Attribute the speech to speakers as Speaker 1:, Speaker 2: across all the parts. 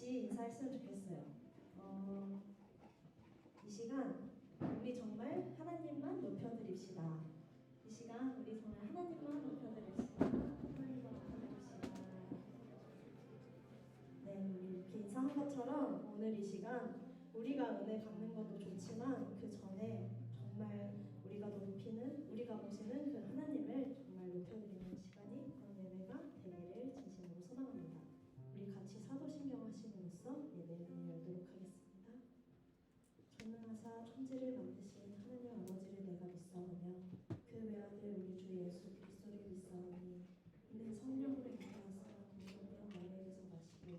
Speaker 1: 같이 인사했으면 좋겠어요. 이 시간 우리 정말 하나님만 높여드립시다. 이 시간 우리 정말 하나님만 높여드립시다. 하나님만 높여드립시다. 네, 우리 이렇게 인사한 것처럼 오늘 이 시간 우리가 은혜 받는 것도 좋지만 그 전에 정말 우리가 높이는, 우리가 모시는 그 하나님을 정말 높여드리는 시간이 그런 예배가 되기를 진심으로 소망합니다. 우리 같이 사도신경 하심으로써 예배를 열도록 하겠습니다. 전능하사 천지를 만드신 하나님 아버지를 내가 믿사오며 그 외아들 우리 주 예수 그리스도를 믿사오니 이는 성령으로 인도하사 동성령 마리아에게서 나시고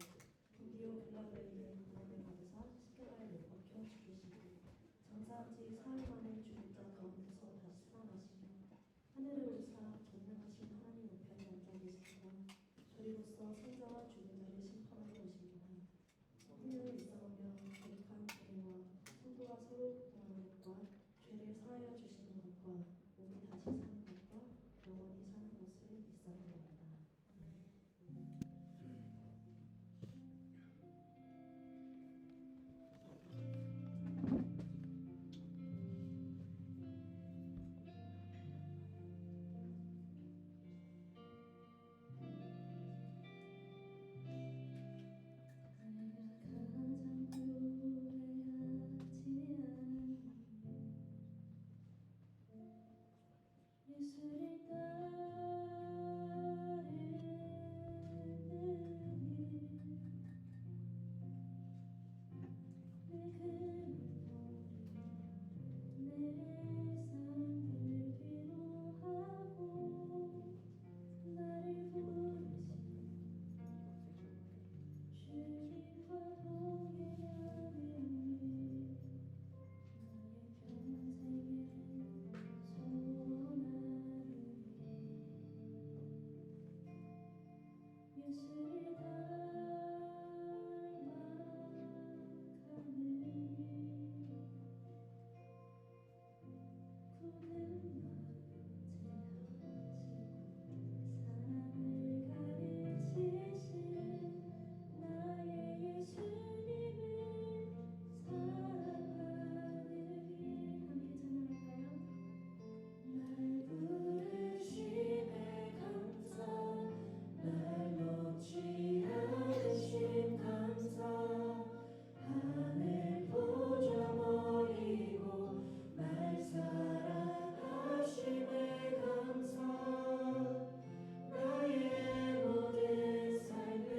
Speaker 1: 본디오 빌라도에 있는 구원을 받으사 십자가에 못 박혀 죽으시고 장사한 지 사흘 만에 죽은 자 가운데서 다시 살아나시며 하늘을 오르사 전능하신 하나님 우편에 앉아 계시고 저리로서 생자와 죽은 자를 심판하러 오시리라. 성령을 믿사오며 거룩한 교회와 성도가 서로 공동하는 것과 죄를 사하여 주시는 것과 몸이 다시 사는 것과 영원히 사는 것을 믿사옵나이다. 예수를 따르니 내 그물머리 내 삶을 위로하고 나를 부르신 주님과 동행하느니 나의 평생의 소원하느니 예수를 닮아가느니 굳은 마음 제하시고 사랑을 가르치신 나의 예수님을 사랑하는 길 함께 찬양할까요? 날 부르심에 감사 날 놓지 않으심 감사 하늘 보져버리고 날 사랑하심에 감사 나의 모든 삶을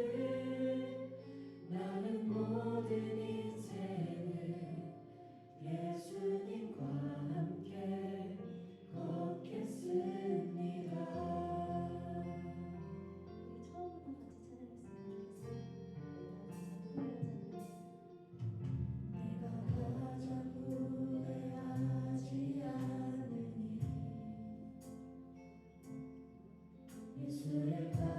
Speaker 1: 나는 모든 인생을 예수님과 함께 걷겠습니다. 우리 처음부터 같이 찬양했으면 좋겠어요. 네가 가장 후회하지 않으니 예수를 따르니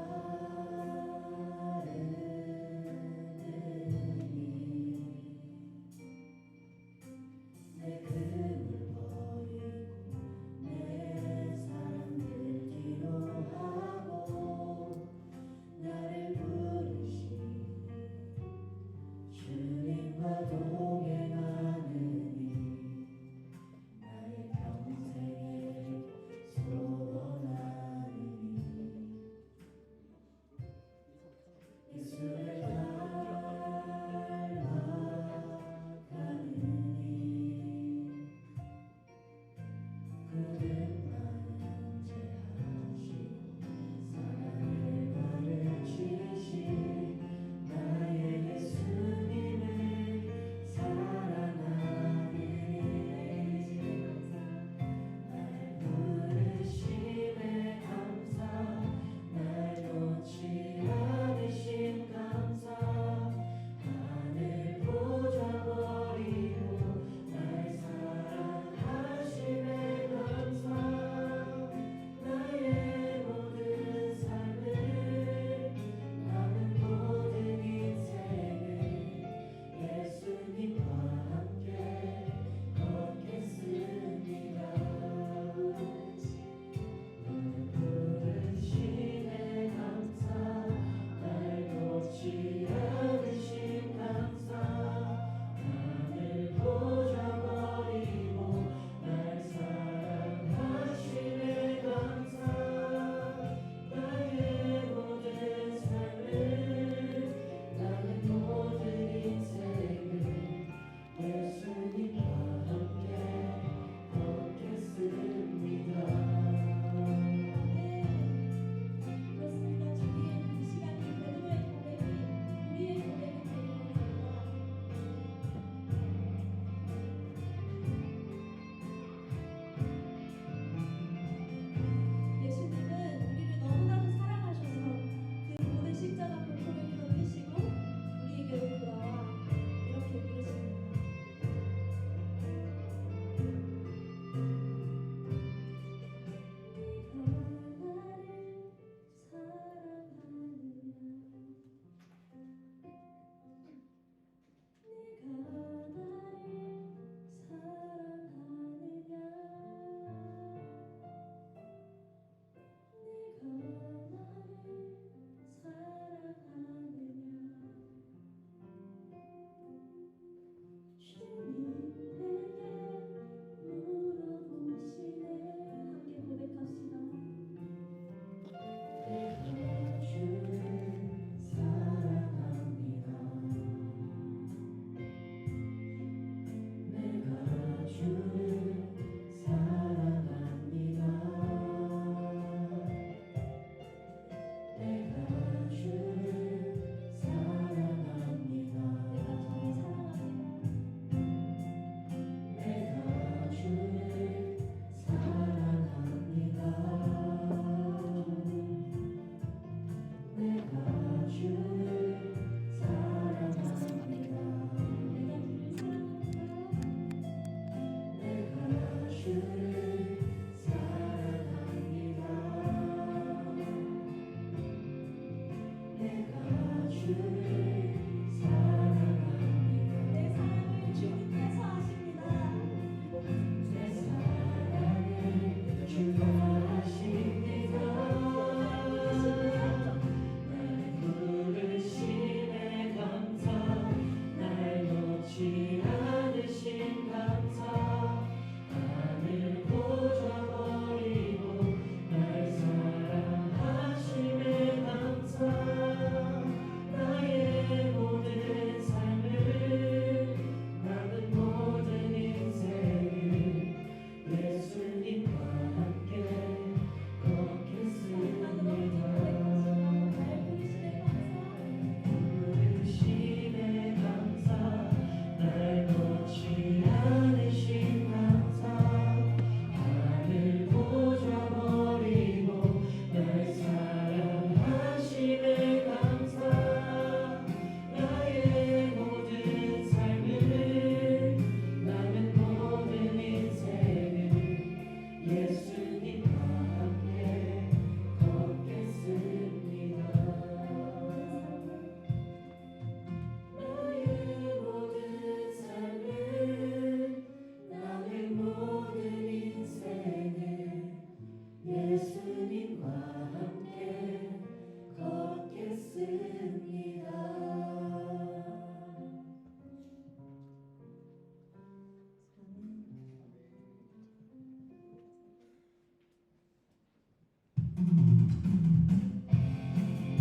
Speaker 1: 내 금을 버리고 내 사랑을 뒤로하고 나를 부르신 주님과 동행하느니 나의 평생의 소원하느니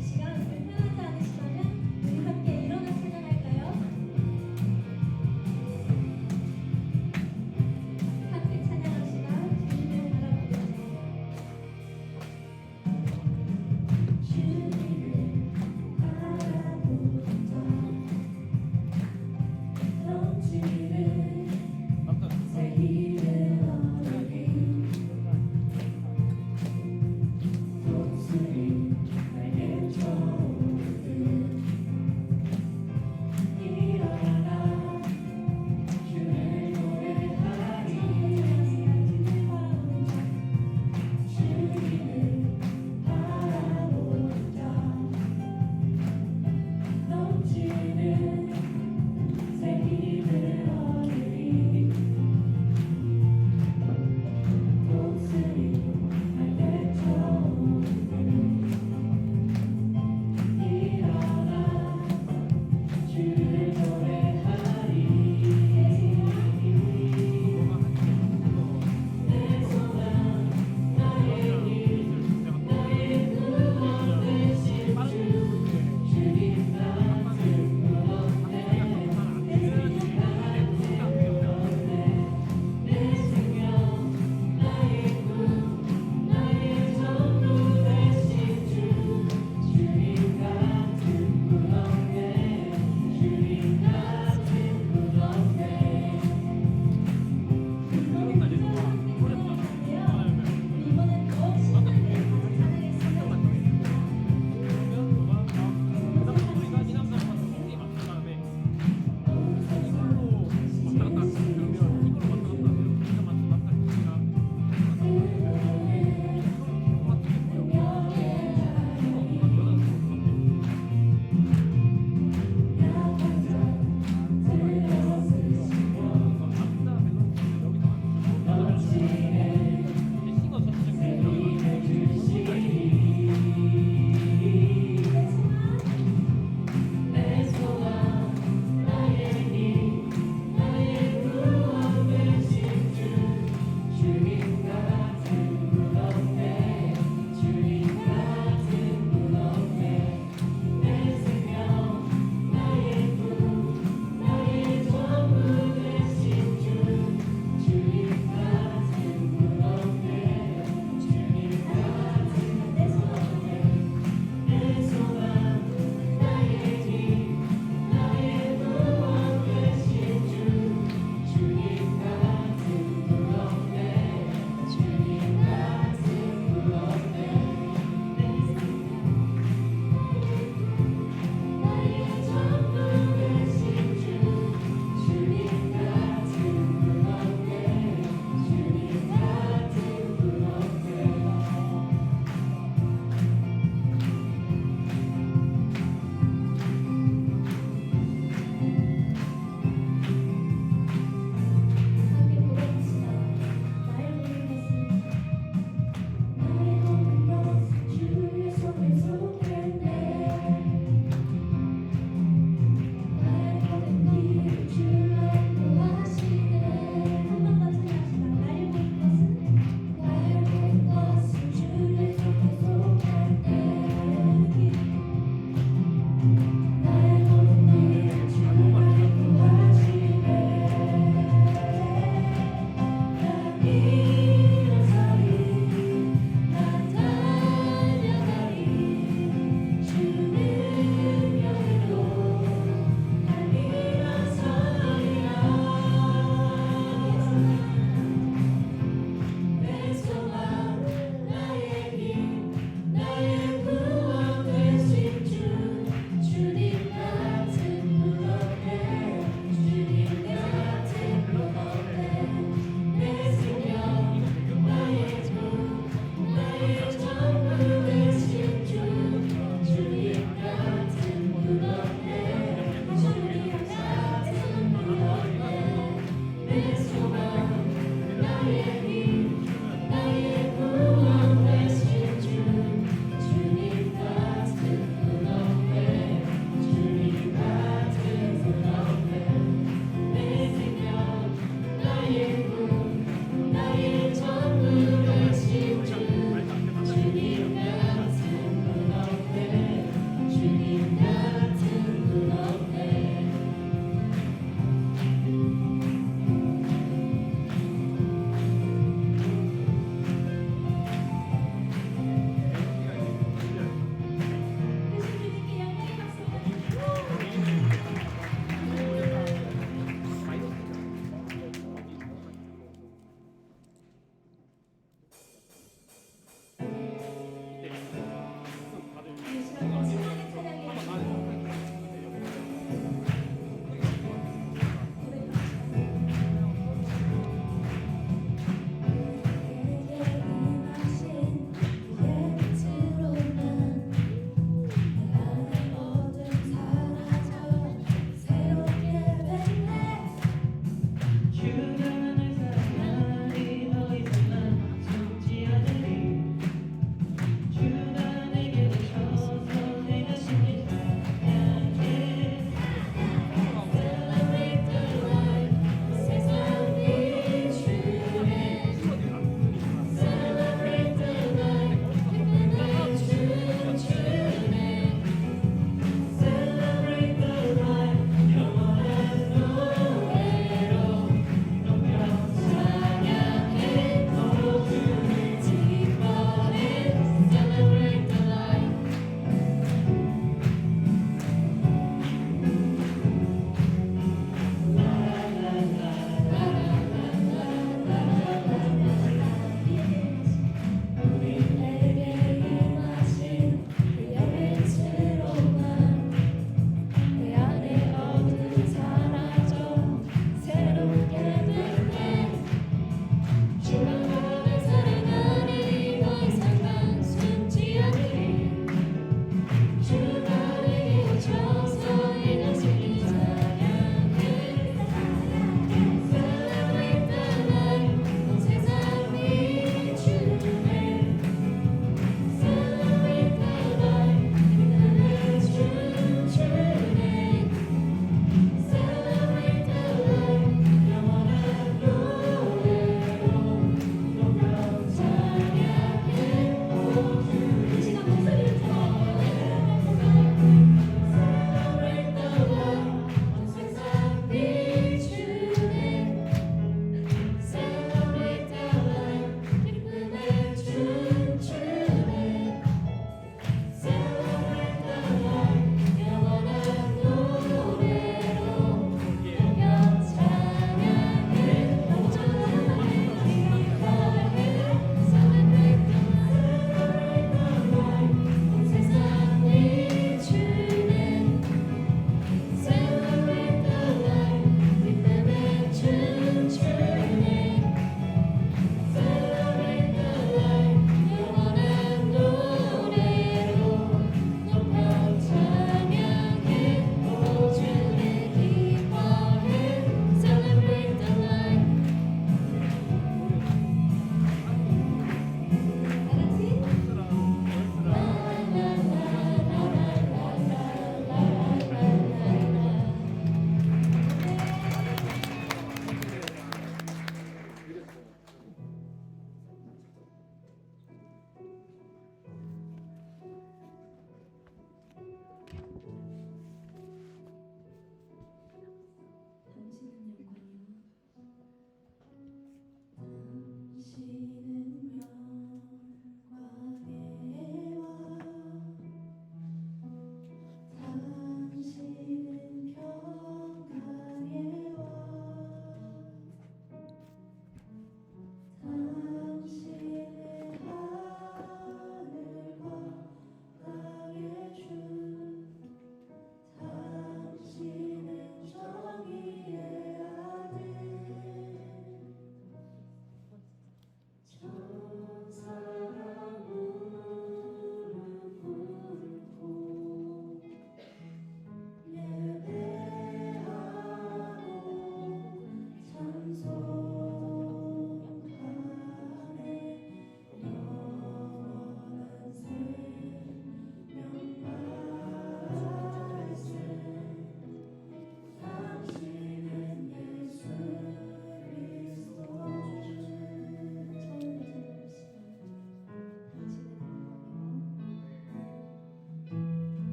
Speaker 2: 시간 불편하지 않으시다면 우리 함께 일어나 찬양할까요? 함께 찬양합시다. 주님을 바라보면서.
Speaker 1: 주님을 바라보면서 넘치는 새 힘을 얻으리 목소리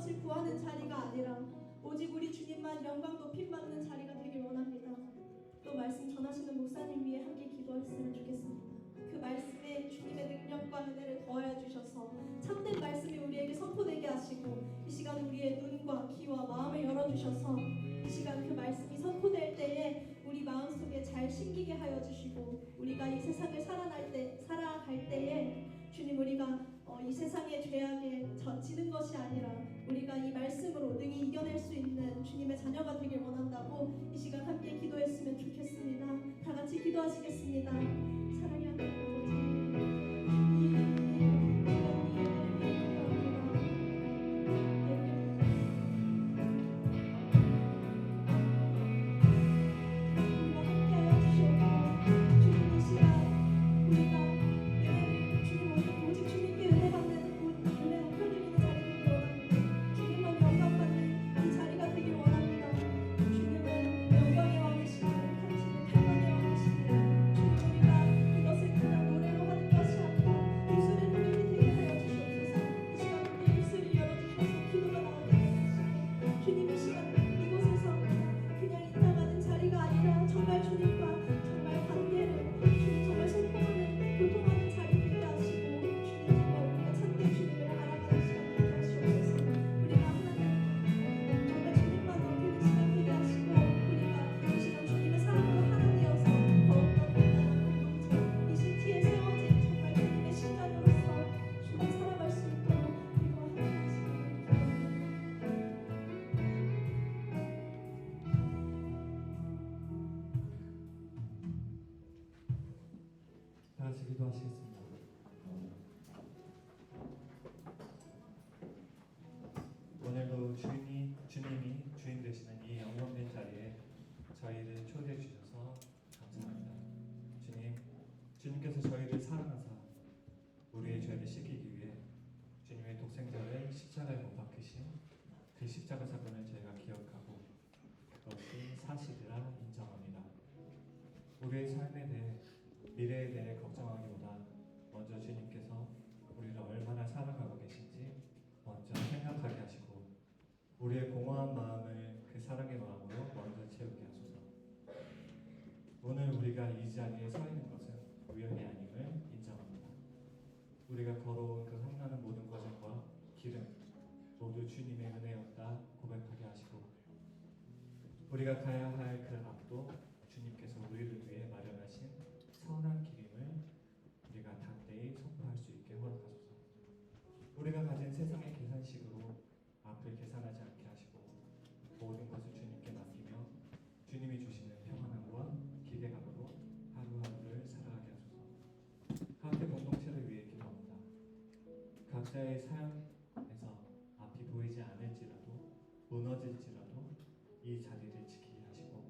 Speaker 3: 것을 구하는 자리가 아니라 오직 우리 주님만 영광 높임 받는 자리가 되길 원합니다. 또 말씀 전하시는 목사님 위해 함께 기도했으면 좋겠습니다. 그 말씀에 주님의 능력과 은혜를 더하여 주셔서 참된 말씀이 우리에게 선포되게 하시고 이 시간 우리의 눈과 귀와 마음을 열어주셔서 이 시간 그 말씀이 선포될 때에 우리 마음속에 잘 심기게 하여 주시고 우리가 이 세상을 살아갈 때에 주님 우리가 이 세상의 죄악에 젖히는 것이 아니라 우리가 이 말씀으로 능히 이겨낼 수 있는 주님의 자녀가 되길 원한다고 이 시간 함께 기도했으면 좋겠습니다. 다 같이 기도하시겠습니다. 사랑의
Speaker 4: 다 같이 기도하시겠습니다. 오늘도 주님이 주인 되시는 이 영광된 자리에 저희를 초대해 주셔서 감사합니다. 주님께서 저희를 사랑하사 우리의 죄를 씻기기 위해 주님의 독생자를 십자가에 못 박히신 그 십자가 사건을 저희가 기억하고 그것이 사실이라 인정합니다. 우리의 삶에 대해 미래에 대해 걱정하기보다 먼저 주님께서 우리를 얼마나 사랑하고 계신지 먼저 생각하게 하시고 우리의 공허한 마음을 그 사랑의 마음으로 먼저 채우게 하소서. 오늘 우리가 이 자리에 서 있는 것은 우연이 아님을 인정합니다. 우리가 걸어온 그 험난한 모든 과정과 길은 모두 주님의 은혜였다 고백하게 하시고 우리가 가야 할 그 앞도 주님께서 우리를 위해 마련하신 선한 길임을 우리가 당대히 선포할 수 있게 허락하소서. 우리가 가진 세상의 계산식으로 앞을 계산하지 않게 하시고 모든 것을 주님께 맡기며 주님이 주시는 평안함과 기대감으로 하루하루를 살아가게 하소서. 하나님 공동체를 위해 기도합니다. 각자의 삶에서 앞이 보이지 않을지라도 무너질지라도 이 자리를 지키게 하시고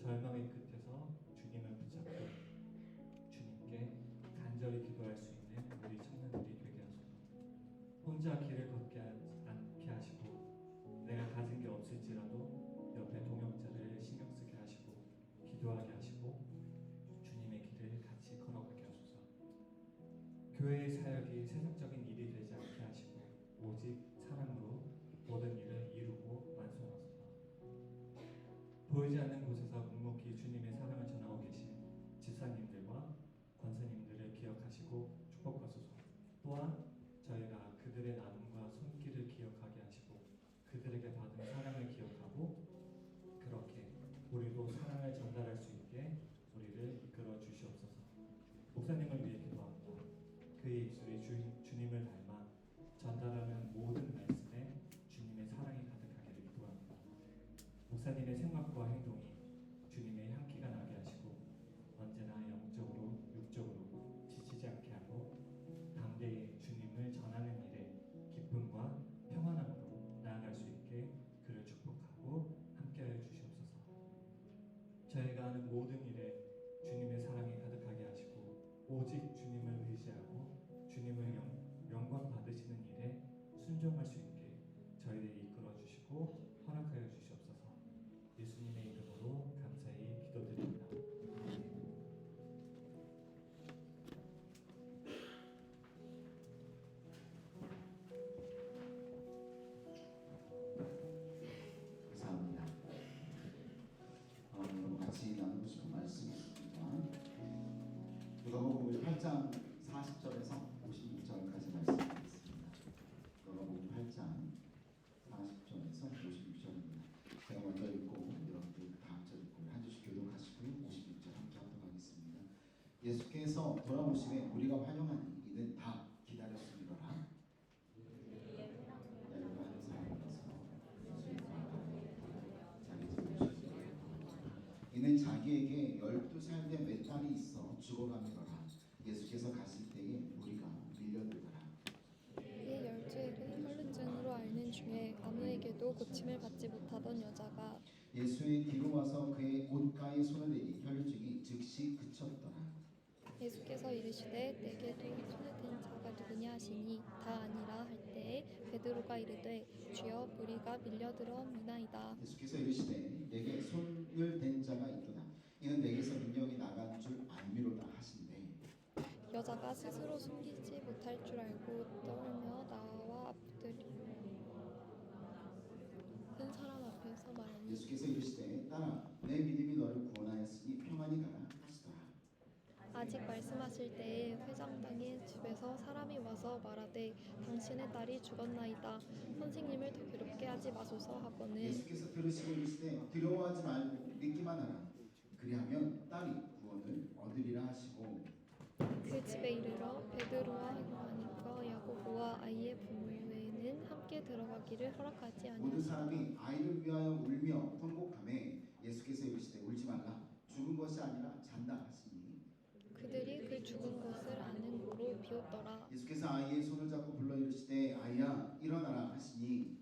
Speaker 4: 절망의 끝에서 주님을 붙잡고 주님께 간절히 기도할 수 있는 우리 청년들이 되게 하소서. 혼자 길을 걷게 않게 하시고 내가 가진 게 없을지라도 옆에 동역자를 신경 쓰게 하시고 기도하게 하시고 주님의 길을 같이 걸어가게 하소서. 교회의 사역이 세상적인 일이 되지 않게 하시고 오직 사랑으로 모든 일을 이루고 완성하소서. 보이지 않는 곳에서 묵묵히 주님의 사랑을 전하고 계신 집사님들과 권사님들을 기억하시고 축복하소서. 또한 저희가 그들의 나눔과 손길을 기억하게 하시고 그들에게 받은 사랑을 기억하고 그렇게 우리도 사랑을 전달할 수 있게 우리를 이끌어 주시옵소서. 목사님을 위해 기도합니다. 그의 입술이 주님을 닮아 전달하는 모든 말씀에 주님의 사랑이 가득하기를 기도합니다. 목사님의 생각과 행동이 주님의 향기가 나게 하시고 언제나 영적으로 육적으로 지치지 않게 하고 담대히 주님을 전하는 일에 기쁨과 평안함으로 나아갈 수 있게 그를 축복하고 함께하여 주시옵소서. 저희가 하는 모든 일에 주님의 사랑이 가득하게 하시고 오직 주님을 의지하고 주님을 영광 받으시는 일에 순종할 수 있게 저희를 이끌어 주시고 허락하여 주시옵소서. 예수님의 이름으로 감사히 기도드립니다.
Speaker 5: 8장 40절에서 56절까지 말씀드리겠습니다. 요한복음 8장 40절에서 56절입니다. 제가 먼저 읽고 여러분들 다음 절 읽고 한 절씩 교독하시고 56절 함께 하도록 하겠습니다. 예수께서 돌아오심에 우리가 환영하니 이는 다 기다렸음이로라. 이는 자기에게 12살 된 외딸이 있어 죽어가미로라. 예수께서 가실 때에 무리가 밀려들더라.
Speaker 6: 이에 열주일은 혈루증으로 앓는 중에 아무에게도 고침을 받지 못하던 여자가
Speaker 5: 예수의 뒤로 와서 그의 옷가에 손을 대니 혈루증이 즉시 그쳤더라.
Speaker 6: 예수께서 이르시되 내게 손을 댄 자가 누구냐 하시니 다 아니라 할 때에 베드로가 이르되 주여 무리가 밀려들어 미나이다.
Speaker 5: 예수께서 이르시되 내게 손을 댄 자가 있도다. 이는 내게서 능력이 나간 줄 알미로다 하신대.
Speaker 6: 여자가 스스로 숨기지 못할 줄 알고 떨며 나와 앞들이 큰 사람 앞에서 말하니
Speaker 5: 예수께서 이르시되 딸아 내 믿음이 너를 구원하였으니 평안히 가라 하시더라.
Speaker 6: 아직 말씀하실 때에 회장당의 집에서 사람이 와서 말하되 당신의 딸이 죽었나이다. 선생님을 더 괴롭게 하지 마소서 하거늘
Speaker 5: 예수께서 들으시고 이르시되 두려워하지 말고 믿기만 하라. 그리하면 딸이 구원을 얻으리라 하시고
Speaker 6: 그 집에 이르러 베드로와 요한과 야고보와 아이의 부모에는 함께 들어가기를 허락하지
Speaker 5: 모든
Speaker 6: 아니하시고
Speaker 5: 사람이 아이를 위하여 울며 통곡하매 예수께서 이르시되 울지 말라 죽은 것이 아니라 잔다 하시니
Speaker 6: 그들이 그 죽은 것을 아는 고로 비웃더라.
Speaker 5: 예수께서 아이의 손을 잡고 불러 이르시되 아이야 일어나라 하시니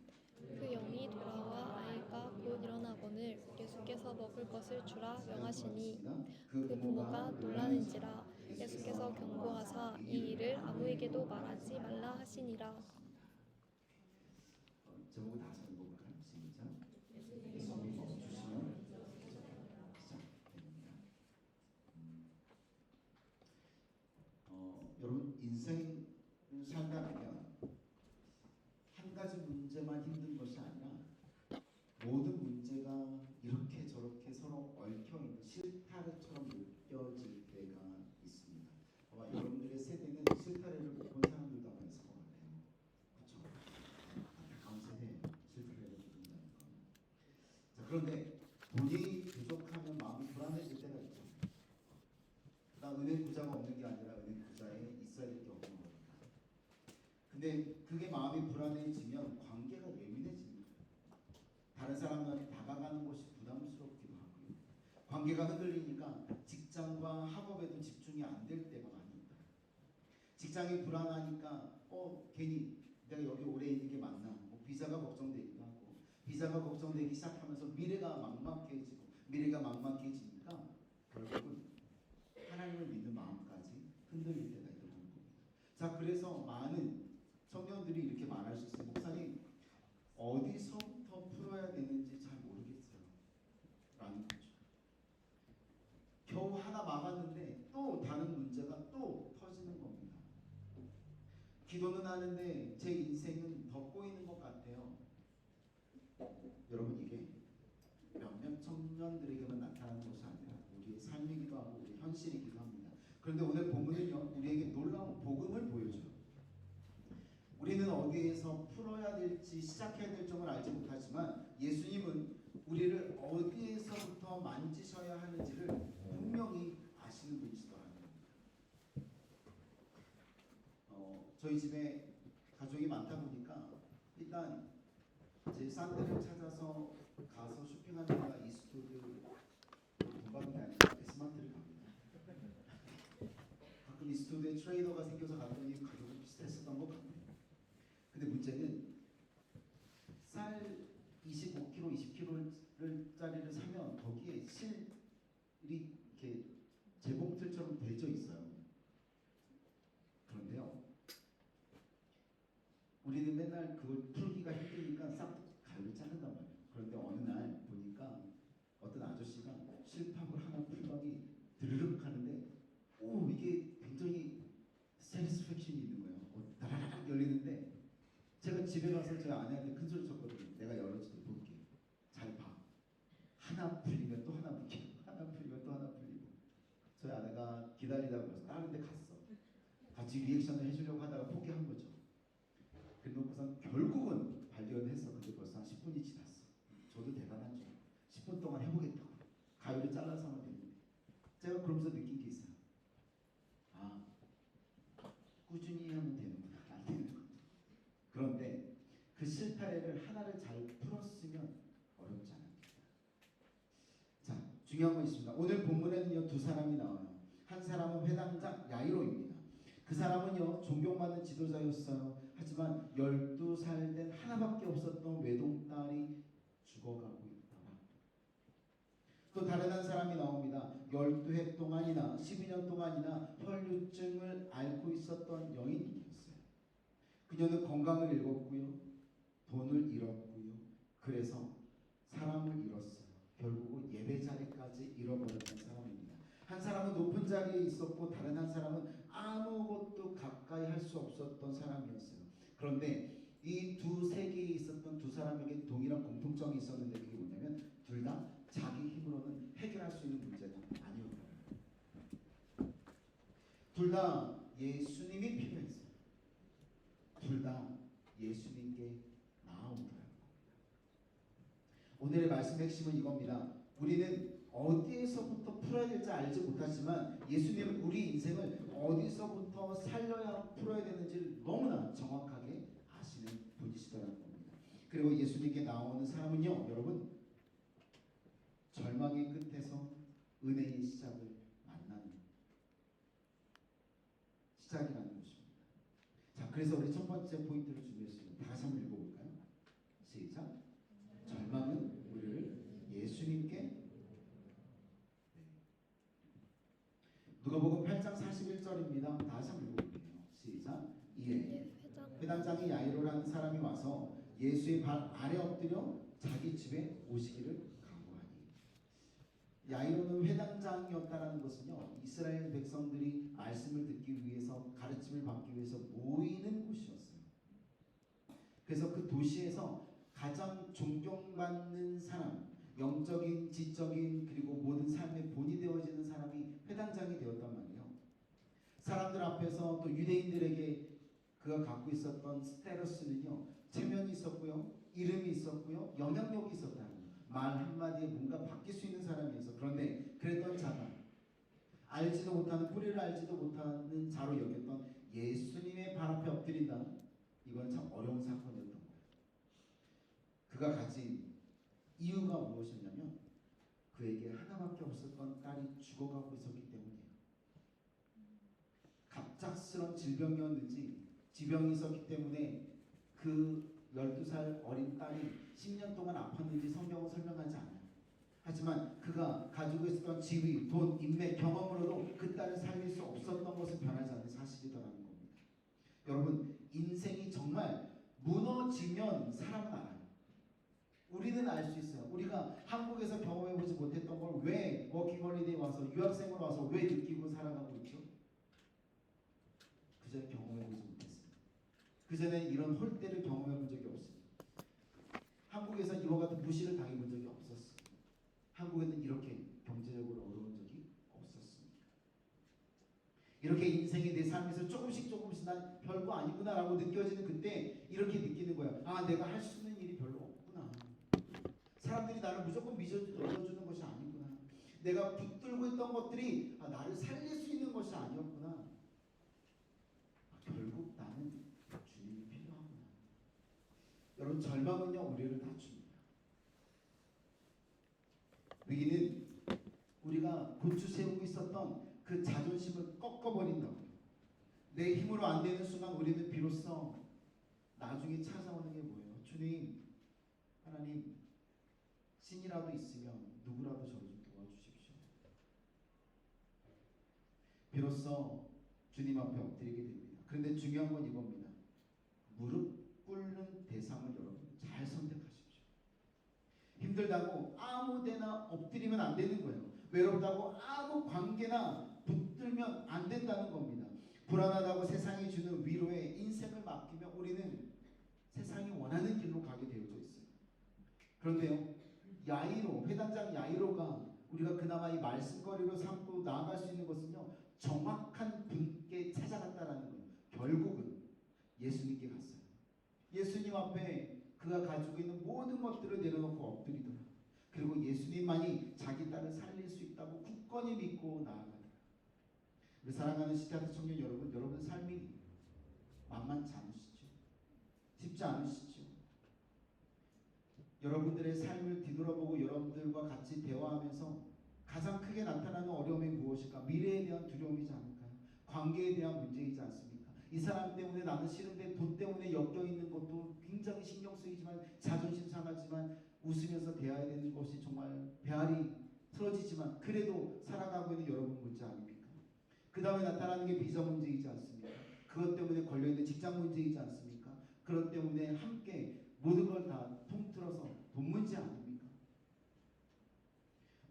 Speaker 6: 그 영이 돌아와 아이가 곧 일어나거늘 예수께서 먹을 것을 주라 명하시니 그 부모가 놀라는지라. 예수께서 경고하사 이 일을 아무에게도 말하지 말라 하시니라.
Speaker 5: 저보고 다시 한번 볼까요? 시작. 예수님이 멈추시면 시작됩니다. 여러분 인생을 살다 보면 한 가지 문제만 힘든 것이 아니라 모든 문제가 이렇게 저렇게 서로 얽혀있는 실타래처럼 느껴질 때가 있습니다. 아마 여러분들의 세대는 실타래를 못 본 사람들도 아마 있을 것 같아요. 그렇죠? 안타까운 세대예요. 실타래를 못 본다는 건. 자, 그런데 돈이 부족하면 마음이 불안해질 때가 있죠. 나 은행 부자가 없는 게 아니라 은행 부자에 있어야 될 게 없는 거니까. 근데 그게 마음이 불안해지면 관계가 예민해집니다. 다른 사람한테 다가가는 것이 부담스럽기도 하고요. 관계가 흔들리니까 직장과 학업에도 집중이 안 될 때가 많이 있다. 직장이 불안하니까 괜히 내가 여기 오래 있는 게 맞나? 비자가 걱정되기도 하고 비자가 걱정되기 시작하면서 미래가 막막해지니까 결국은 하나님을 믿는 마음까지 흔들릴 때가 있다는 겁니다. 자, 그래서 많은 청년들이 이렇게 말할 수 있어요. 목사님, 어디서부터 풀어야 되는지 잘 모르겠어요. 라는 거죠. 겨우 하나 막았는데 또 다른 문제가 또 터지는 겁니다. 기도는 하는데 제 인생은 더 꼬이는 것 같아요. 여러분, 이게 몇몇 청년들에게만 나타나는 것이 아니라 우리의 삶이기도 하고 우리의 현실이기도 합니다. 그런데 오늘 본문은요, 우리에게 놀라운 복음을 보여줘요. 우리는 어디에서 풀어야 될지 시작해야 될 점을 알지 못하지만 예수님은 우리를 어디에서부터 만지셔야 하는지를 분명히 아시는 분이시더라는 겁니다. 저희 집에 가족이 많다 보니까 일단 제 싼 데를 찾아서 가서 쇼핑하는 데가 이스트우드 본방이 아니라 스마트를 갑니다. 가끔 이스트우드에 트레이더가 생겨서 갔더니 가격이 비슷했었던 것 같아요. 근데 문제는 쌀 25kg, 20kg짜리를 사면 거기에 실이 이렇게 재봉틀처럼 되어 있어요. 그런데요, 우리는 맨날 그걸 풀기가 힘드니까 싹 가위를 자른단 말이에요. 그런데 어느 날 보니까 어떤 아저씨가 실밥을 하나 풀더니 드르륵 하는데 이게 굉장히 satisfaction이 있는 거예요. 다라락 열리는데 제가 집에 가서 제 아내한테 큰 소리 쳤거든요. 내가 열어줘도 볼게. 잘 봐. 하나 풀리면 또 하나 풀리고 하나 풀리면 또 하나 풀리고. 저희 아내가 기다리다가 그래서 다른 데 갔어. 같이 리액션을 해주려고 하다가 포기한 거죠. 그래놓고선 결국은 발견을 했어. 근데 벌써 한 10분이 지났어. 저도 대단한 줄. 10분 동안 해보겠다고. 가위를 잘라서 하면 되는데. 제가 그러면서 느낀 게 있어요. 아, 꾸준히 하면 되는구나. 안 되는 거. 그런데 그 실타래를 하나를 잘 풀었으면 어렵지 않습니다. 자, 중요한 건 있습니다. 오늘 본문에는요, 두 사람이 나와요. 한 사람은 회당장 야이로입니다. 그 사람은요, 존경받는 지도자였어요. 하지만 12살 된 하나밖에 없었던 외동딸이 죽어가고 있더라. 또 다른 한 사람이 나옵니다. 12해 동안이나 12년 동안이나 혈류증을 앓고 있었던 여인이었어요. 그녀는 건강을 잃었고요, 돈을 잃었고요, 그래서 사람을 잃었어요. 결국은 예배 자리까지 잃어버렸던 사람입니다. 한 사람은 높은 자리에 있었고 다른 한 사람은 아무것도 가까이 할 수 없었던 사람이었어요. 그런데 이 두 세계에 있었던 두 사람에게 동일한 공통점이 있었는데 그게 뭐냐면 둘 다 자기 힘으로는 해결할 수 있는 문제가 아니었어요. 둘 다 예수님이 필요했어요. 둘 다 예수님께 나아오더라는 겁니다. 오늘의 말씀 핵심은 이겁니다. 우리는 어디에서부터 풀어야 될지 알지 못하지만 예수님은 우리 인생을 어디서부터 살려야 풀어야 되는지를 너무나 정확하게 아시는 분이시더라는 겁니다. 그리고 예수님께 나오는 사람은요, 여러분, 절망의 끝에서 은혜의 시작을 만나는 시작이라는 것입니다. 자, 그래서 우리 첫 번째 포인트를 준비했습니다. 다시 한번 읽어볼까요? 시작. 절망은 우리를 예수님께. 누가복음 8장 41절입니다. 다시 한번 읽어볼게요. 시작. 이에 회당장이 야이로라는 사람이 와서 예수의 발 아래 엎드려 자기 집에 오시기를 간구하니. 야이로는 회당장이었다는 것은요, 이스라엘 백성들이 말씀을 듣기 위해서, 가르침을 받기 위해서 모이는 곳이었어요. 그래서 그 도시에서 가장 존경받는 사람, 영적인, 지적인, 그리고 모든 삶의 본이 되어지는 사람이 회당장이 되었단 말이에요. 사람들 앞에서, 또 유대인들에게 그가 갖고 있었던 스테러스는요, 체면이 있었고요, 이름이 있었고요, 영향력이 있었다는 거예요. 말 한마디에 뭔가 바뀔 수 있는 사람이어서. 그런데 그랬던 자가 알지도 못하는, 뿌리를 알지도 못하는 자로 여겼던 예수님의 발 앞에 엎드린다. 이건 참 어려운 사건이었던 거예요. 그가 가진 이유가 무엇이었냐면 그에게 하나밖에 없었던 딸이 죽어가고 있었기 때문이에요. 갑작스런 질병이었는지 지병이 있었기 때문에 그 12살 어린 딸이 10년 동안 아팠는지 성경은 설명하지 않아요. 하지만 그가 가지고 있었던 지위, 돈, 인맥, 경험으로도 그 딸을 살릴 수 없었던 것은 변하지 않는 사실이더라는 겁니다. 여러분, 인생이 정말 무너지면 사람은 알아요. 우리는 알 수 있어요. 우리가 한국에서 경험해보지 못했던 걸 왜 워킹홀리데이 와서, 유학생으로 와서 왜 느끼고 살아가고 있죠? 그전에 경험해보지 못했습니다. 그전에 이런 홀대를 경험해본 적이 없습니다. 한국에서 이와 같은 무시를 당해본 적이 없었습니다. 한국에는 이렇게 경제적으로 어려운 적이 없었습니다. 이렇게 인생이 내 삶에서 조금씩 난 별거 아니구나 라고 느껴지는 그때 이렇게 느끼는 거예요. 아, 내가 할 수 있는 일이 별로 없구나. 사람들이 나를 무조건 믿어주는 것이 아니구나. 내가 붙들고 있던 것들이 나를 살릴 수 있는 것이 아니었구나. 결국 나는 주님이 필요하구나. 여러분, 절망은요, 우리를 낮춥니다. 위기는 우리가 고추 세우고 있었던 그 자존심을 꺾어버린다고요. 내 힘으로 안 되는 순간 우리는 비로소 나중에 찾아오는 게 뭐예요? 주님, 하나님, 신이라도 있으면 누구라도 저를 좀 도와주십시오. 비로소 주님 앞에 엎드리게 됩니다. 그런데 중요한 건 이겁니다. 무릎 꿇는 대상을 여러분 잘 선택하십시오. 힘들다고 아무 데나 엎드리면 안 되는 거예요. 외롭다고 아무 관계나 붙들면 안 된다는 겁니다. 불안하다고 세상이 주는 위로에 인생을 맡기면 우리는 세상이 원하는 길로 가게 되어져 있어요. 그런데요, 야이로, 회당장 야이로가 우리가 그나마 이 말씀거리로 삼고 나아갈 수 있는 것은요, 정확한 분께 찾아갔다라는 거예요. 결국은 예수님께 갔어요. 예수님 앞에 그가 가지고 있는 모든 것들을 내려놓고 엎드리더라. 그리고 예수님만이 자기 딸을 살릴 수 있다고 굳건히 믿고 나아가더라. 우리 사랑하는 시타트 청년 여러분, 여러분 삶이 만만치 않으시죠? 쉽지 않으시죠? 여러분들의 삶을 뒤돌아보고 여러분들과 같이 대화하면서 가장 크게 나타나는 어려움이 무엇일까? 미래에 대한 두려움이지 않을까요? 관계에 대한 문제이지 않습니까? 이 사람 때문에 나는 싫은데 돈 때문에 엮여있는 것도 굉장히 신경 쓰이지만 자존심 상하지만 웃으면서 대해야 되는 것이 정말 배알이 틀어지지만 그래도 살아가고 있는 여러분 문제 아닙니까? 그 다음에 나타나는 게 비자 문제이지 않습니까? 그것 때문에 걸려있는 직장 문제이지 않습니까? 그것 때문에 함께 모든 걸 다 통틀어서 돈 문제 아닙니까?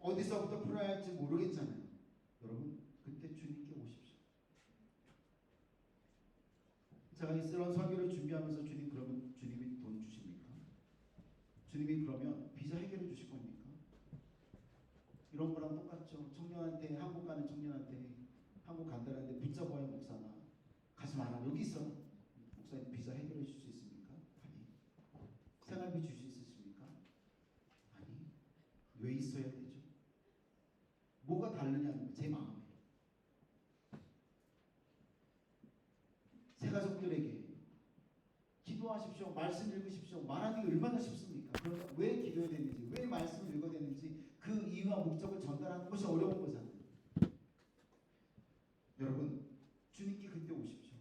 Speaker 5: 어디서부터 풀어야 할지 모르겠잖아요. 여러분 그때 주님께 오십시오. 제가 이런 설교를 준비하면서 주님 그러면 주님이 돈 주십니까? 주님이 그러면 비자 해결해 주실 겁니까? 이런 거랑 똑같죠. 청년한테 한국 가는 청년한테 한국 간다는데 붙잡아요 목사가. 가지 마라 여기 있어. 목사님 비자 해결해 주실 수 있습니까? 아니. 생활비 줄 수 있으십니까? 아니. 왜 있어야 되죠? 뭐가 다르냐는 거예요. 제 마음에. 새 가족들에게 기도하십시오. 말씀 읽으십시오. 말하는 게 얼마나 쉽습니까? 그러니까 왜 기도해야 되는지, 왜 말씀을 읽어야 되는지 그 이유와 목적을 전달하는 것이 어려운 거잖아요. 여러분 주님께 그때 오십시오.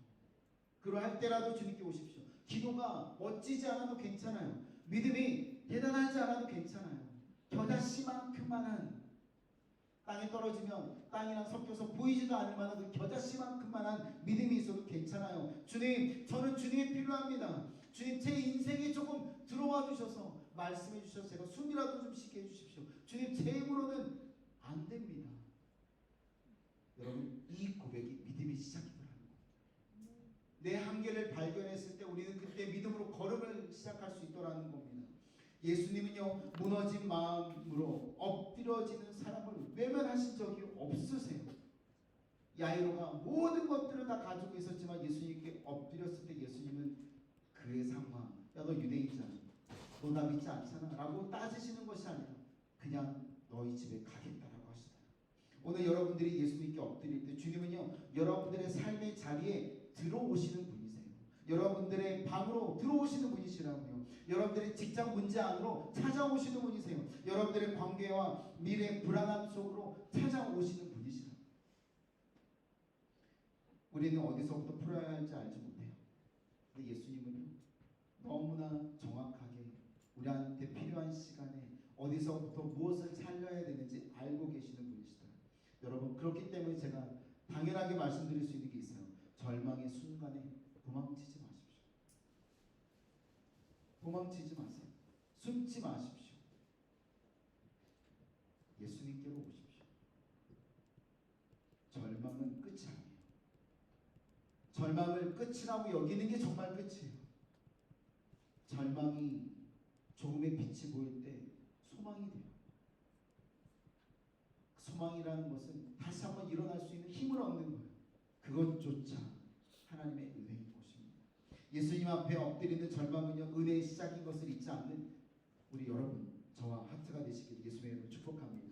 Speaker 5: 그러할 때라도 주님께 오십시오. 기도가 멋지지 않아도 괜찮아요. 믿음이 대단하지 않아도 괜찮아요. 겨자씨만큼만한 땅에 떨어지면 땅이랑 섞여서 보이지도 않을 만한 그 겨자씨만큼만한 믿음이 있어도 괜찮아요. 주님, 저는 주님이 필요합니다. 주님, 제 인생에 조금 들어와 주셔서 말씀해 주셔서 제가 숨이라도 좀 쉬게 해주십시오. 주님, 제 힘으로는 안 됩니다. 여러분, 이 고백이 믿음의 시작이라는 겁니다. 내 한계를 발견했을 때 우리는 그때 믿음으로 걸음을 시작할 수 있더라는 겁니다. 예수님은요 무너진 마음으로 엎드려지는 사람을 외면하신 적이 없으세요. 야이로가 모든 것들을 다 가지고 있었지만 예수님께 엎드렸을 때 예수님은 그의 상황, 야 너 유대인이잖아, 너 나 믿지 않잖아 라고 따지시는 것이 아니라 그냥 너희 집에 가겠다라고 하시더라. 오늘 여러분들이 예수님께 엎드릴 때 주님은요 여러분들의 삶의 자리에 들어오시는 분이세요. 여러분들의 방으로 들어오시는 분이시라고요. 여러분들의 직장 문제 안으로 찾아오시는 분이세요. 여러분들의 관계와 미래 불안함 속으로 찾아오시는 분이시라고요. 우리는 어디서부터 풀어야 할지 알지 못해요. 근데 예수님은요 너무나 정확하게 우리한테 필요한 시간에 어디서부터 무엇을 살려야 되는지 알고 계시는 분이시더라고요. 여러분 그렇기 때문에 제가 당연하게 말씀드릴 수 있는 게 있어요. 절망의 순간에 도망치지 마십시오. 도망치지 마세요. 숨지 마십시오. 예수님께로 오십시오. 절망은 끝이 아니에요. 절망을 끝이라고 여기는 게 정말 끝이에요. 절망이 조금의 빛이 보일 때 소망이 돼요. 소망이라는 것은 다시 한번 일어날 수 있는 힘을 얻는 거예요. 그것조차 하나님의 은혜인 것입니다. 예수님 앞에 엎드리는 절망은요 은혜의 시작인 것을 잊지 않는 우리 여러분 저와 하트가 되시길 예수의 이름으로 축복합니다.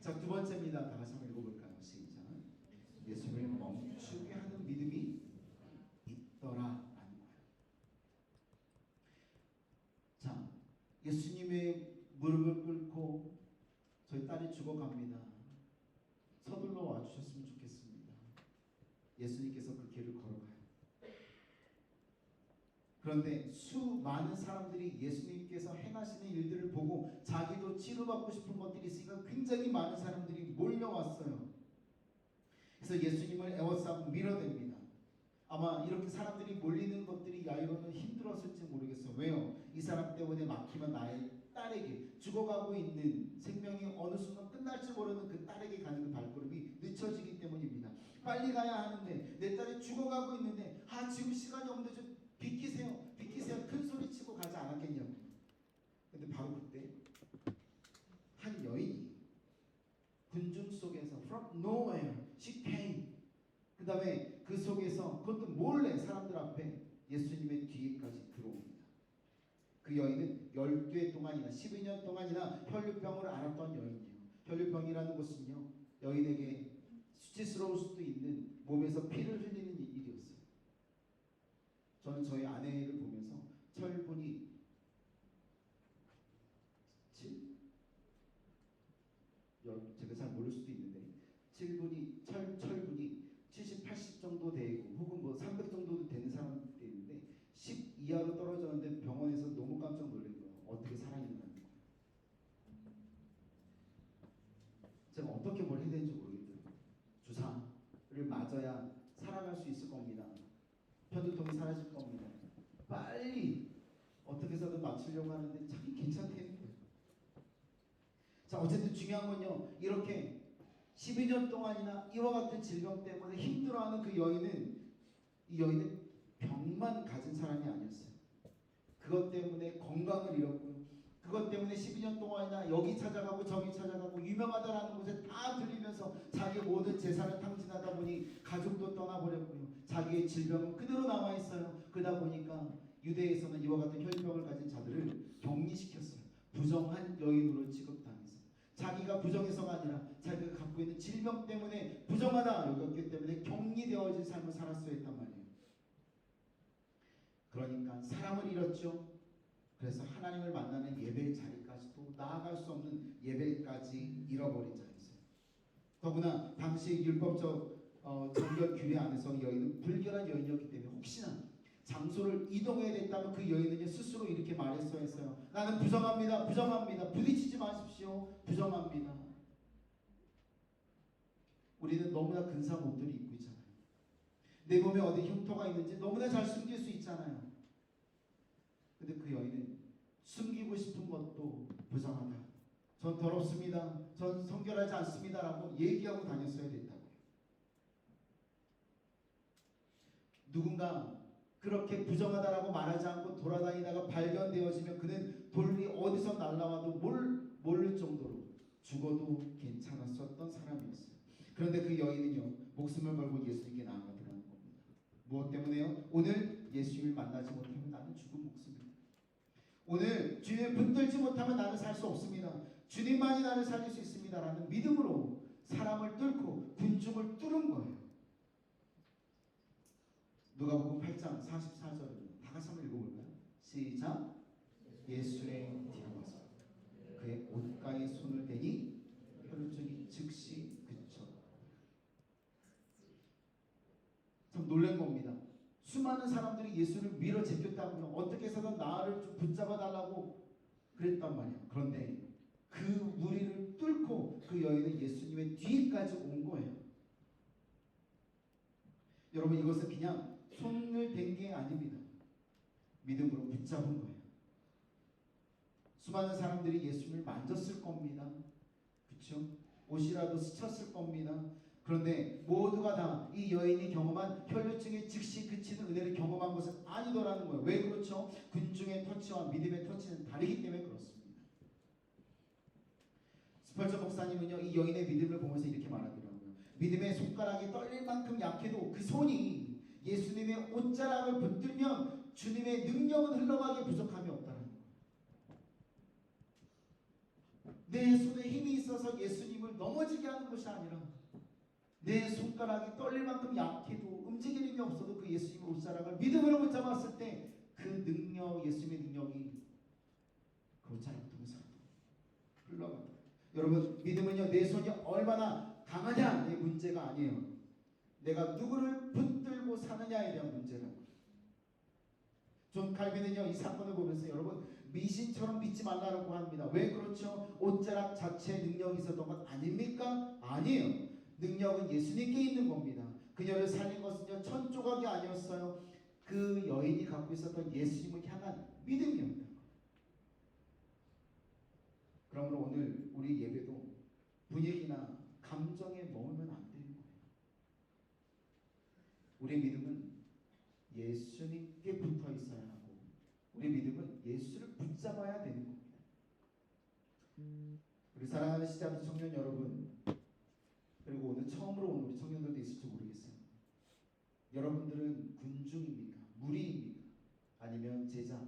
Speaker 5: 자, 두 번째입니다. 다 같이 한번 읽어볼까요? 시작. 예수를 멈추게 하는 믿음이 있더라라는 거예요. 자, 예수님의 무릎을 꿇고 저희 딸이 죽어갑니다. 서둘러 와주셨으면 좋겠습니다. 예수님께서 그 길을 걸어가요. 그런데 수많은 사람들이 예수님께서 행하시는 일들을 보고 자기도 치료받고 싶은 것들이 있으니까 굉장히 많은 사람들이 몰려왔어요. 그래서 예수님을 에워싸고 밀어댑니다. 아마 이렇게 사람들이 몰리는 것들이 야이로는 힘들었을지 모르겠어요. 왜요? 이 사람 때문에 막히면 나의 딸에게 죽어가고 있는 생명이 어느 순간 끝날지 모르는 그 딸에게 가는 그 발걸음이 늦춰지기 때문입니다. 빨리 가야 하는데 내 딸이 죽어가고 있는데 지금 시간이 없는데 좀 비키세요. 비키세요. 큰 소리 치고 가지 않았겠냐고. 근데 바로 그때 한 여인이 군중 속에서 from nowhere she came. 그 다음에 그 속에 위해서 그것도 몰래 사람들 앞에 예수님의 뒤에까지 들어옵니다. 그 여인은 12해 동안이나 12년 동안이나 혈류병을 앓았던 여인이에요. 혈류병이라는 것은요, 여인에게 수치스러울 수도 있는 몸에서 피를 흘리는 일이었어요. 저는 저희 아내를 보면서 철분이 제가 잘 모를 수도 있는데 철분이 70, 80 정도 되고 혹은 뭐 300 정도 되는 사람들이 있는데 10 이하로 떨어졌는데 병원에서 너무 깜짝 놀란 거예요. 어떻게 살아있는다는 거예요. 제가 어떻게 뭘 해야 되는지 모르겠더라고요. 주사를 맞아야 살아갈 수 있을 겁니다. 편두통이 사라질 겁니다. 빨리 어떻게 해서든 맞추려고 하는데 자기 괜찮대는 거예요. 자, 어쨌든 중요한 건요, 이렇게 12년 동안이나 이와 같은 질병 때문에 힘들어하는 이 여인은 병만 가진 사람이 아니었어요. 그것 때문에 건강을 잃었고요. 그것 때문에 12년 동안이나 여기 찾아가고 저기 찾아가고 유명하다라는 곳에 다 들리면서 자기 모든 재산을 탕진하다 보니 가족도 떠나버렸고요. 자기의 질병은 그대로 남아있어요. 그러다 보니까 유대에서는 이와 같은 혈병을 가진 자들을 격리시켰어요. 부정한 여인으로 취급당했어요. 자기가 부정해서가 아니라 자기가 갖고 있는 질병 때문에 부정하다 여겼기 때문에 격리되어진 삶을 살았어야 했단 말이에요. 그러니까 사람을 잃었죠. 그래서 하나님을 만나는 예배 자리까지도 나아갈 수 없는 예배까지 잃어버린 자였어요. 더구나 당시 율법적 정결 규례 안에서 여인은 불결한 여인이었기 때문에 혹시나 장소를 이동해야 됐다면 그 여인은 스스로 이렇게 말했어야 했어요. 나는 부정합니다. 부정합니다. 부딪히지 마십시오. 부정합니다. 우리는 너무나 근사한 옷들을 입고 있잖아요. 내 몸에 어디 흉터가 있는지 너무나 잘 숨길 수 있잖아요. 근데 그 여인은 숨기고 싶은 것도 부정하다. 전 더럽습니다. 전 성결하지 않습니다. 라고 얘기하고 다녔어야 됐다고요. 누군가 그렇게 부정하다라고 말하지 않고 돌아다니다가 발견되어지면 그는 돌이 어디서 날라와도 모를 정도로 죽어도 괜찮았었던 사람이었어요. 그런데 그 여인은요, 목숨을 걸고 예수님께 나아가더라는 겁니다. 무엇 때문에요? 오늘 예수님을 만나지 못하면 나는 죽은 목숨이다. 오늘 주님을 붙들지 못하면 나는 살 수 없습니다. 주님만이 나를 살릴 수 있습니다. 라는 믿음으로 사람을 뚫고 군중을 뚫은 거예요. 누가복음 8장 44절입니다. 다 같이 한번 읽어볼까요? 시작. 예수의 뒤로 와서 그의 옷가에 손을 대니 혈루증이 즉시 그쳐. 참 놀란 겁니다. 수많은 사람들이 예수를 밀어 제꼈다고요. 어떻게 해서든 나를 좀 붙잡아 달라고 그랬단 말이에요. 그런데 그 무리를 뚫고 그 여인은 예수님의 뒤까지 온 거예요. 여러분, 이것은 그냥 손을 댄 게 아닙니다. 믿음으로 붙잡은 거예요. 수많은 사람들이 예수님을 만졌을 겁니다. 그렇죠? 옷이라도 스쳤을 겁니다. 그런데 모두가 다 이 여인이 경험한 혈루증이 즉시 그치는 은혜를 경험한 것은 아니더라는 거예요. 왜 그렇죠? 군중의 터치와 믿음의 터치는 다르기 때문에 그렇습니다. 스펄전 목사님은요, 이 여인의 믿음을 보면서 이렇게 말하더라고요. 믿음의 손가락이 떨릴 만큼 약해도 그 손이 예수님의 옷자락을 붙들면 주님의 능력은 흘러가기에 부족함이 없다는 거예요. 내 손에 힘이 있어서 예수님을 넘어지게 하는 것이 아니라 내 손가락이 떨릴 만큼 약해도 움직이는 게 없어도 그 예수님의 옷자락을 믿음으로 붙잡았을 때 그 능력, 예수님의 능력이 그 옷자락을 통해서 흘러간다. 여러분, 믿음은요, 내 손이 얼마나 강하냐의 문제가 아니에요. 내가 누구를 붙들고 사느냐에 대한 문제라고. 존 칼빈은요, 이 사건을 보면서 여러분, 미신처럼 믿지 말라고 합니다. 왜 그렇죠? 옷자락 자체에 능력이 있었던 것 아닙니까? 아니에요. 능력은 예수님께 있는 겁니다. 그녀를 살린 것은요, 천조각이 아니었어요. 그 여인이 갖고 있었던 예수님을 향한 믿음이었다. 그러므로 오늘 우리 예배도 분위기나 감정에 머물면 안 되는 거예요. 우리 믿음은 예수님께 붙어 있어야 하고, 우리 믿음은 예수를 붙잡아야 되는 겁니다. 우리 사랑하는 시작부 청년 여러분, 그리고 오늘 처음으로 온 우리 청년들도 있을지 모르겠어요. 여러분들은 군중입니까? 무리입니까? 아니면 제자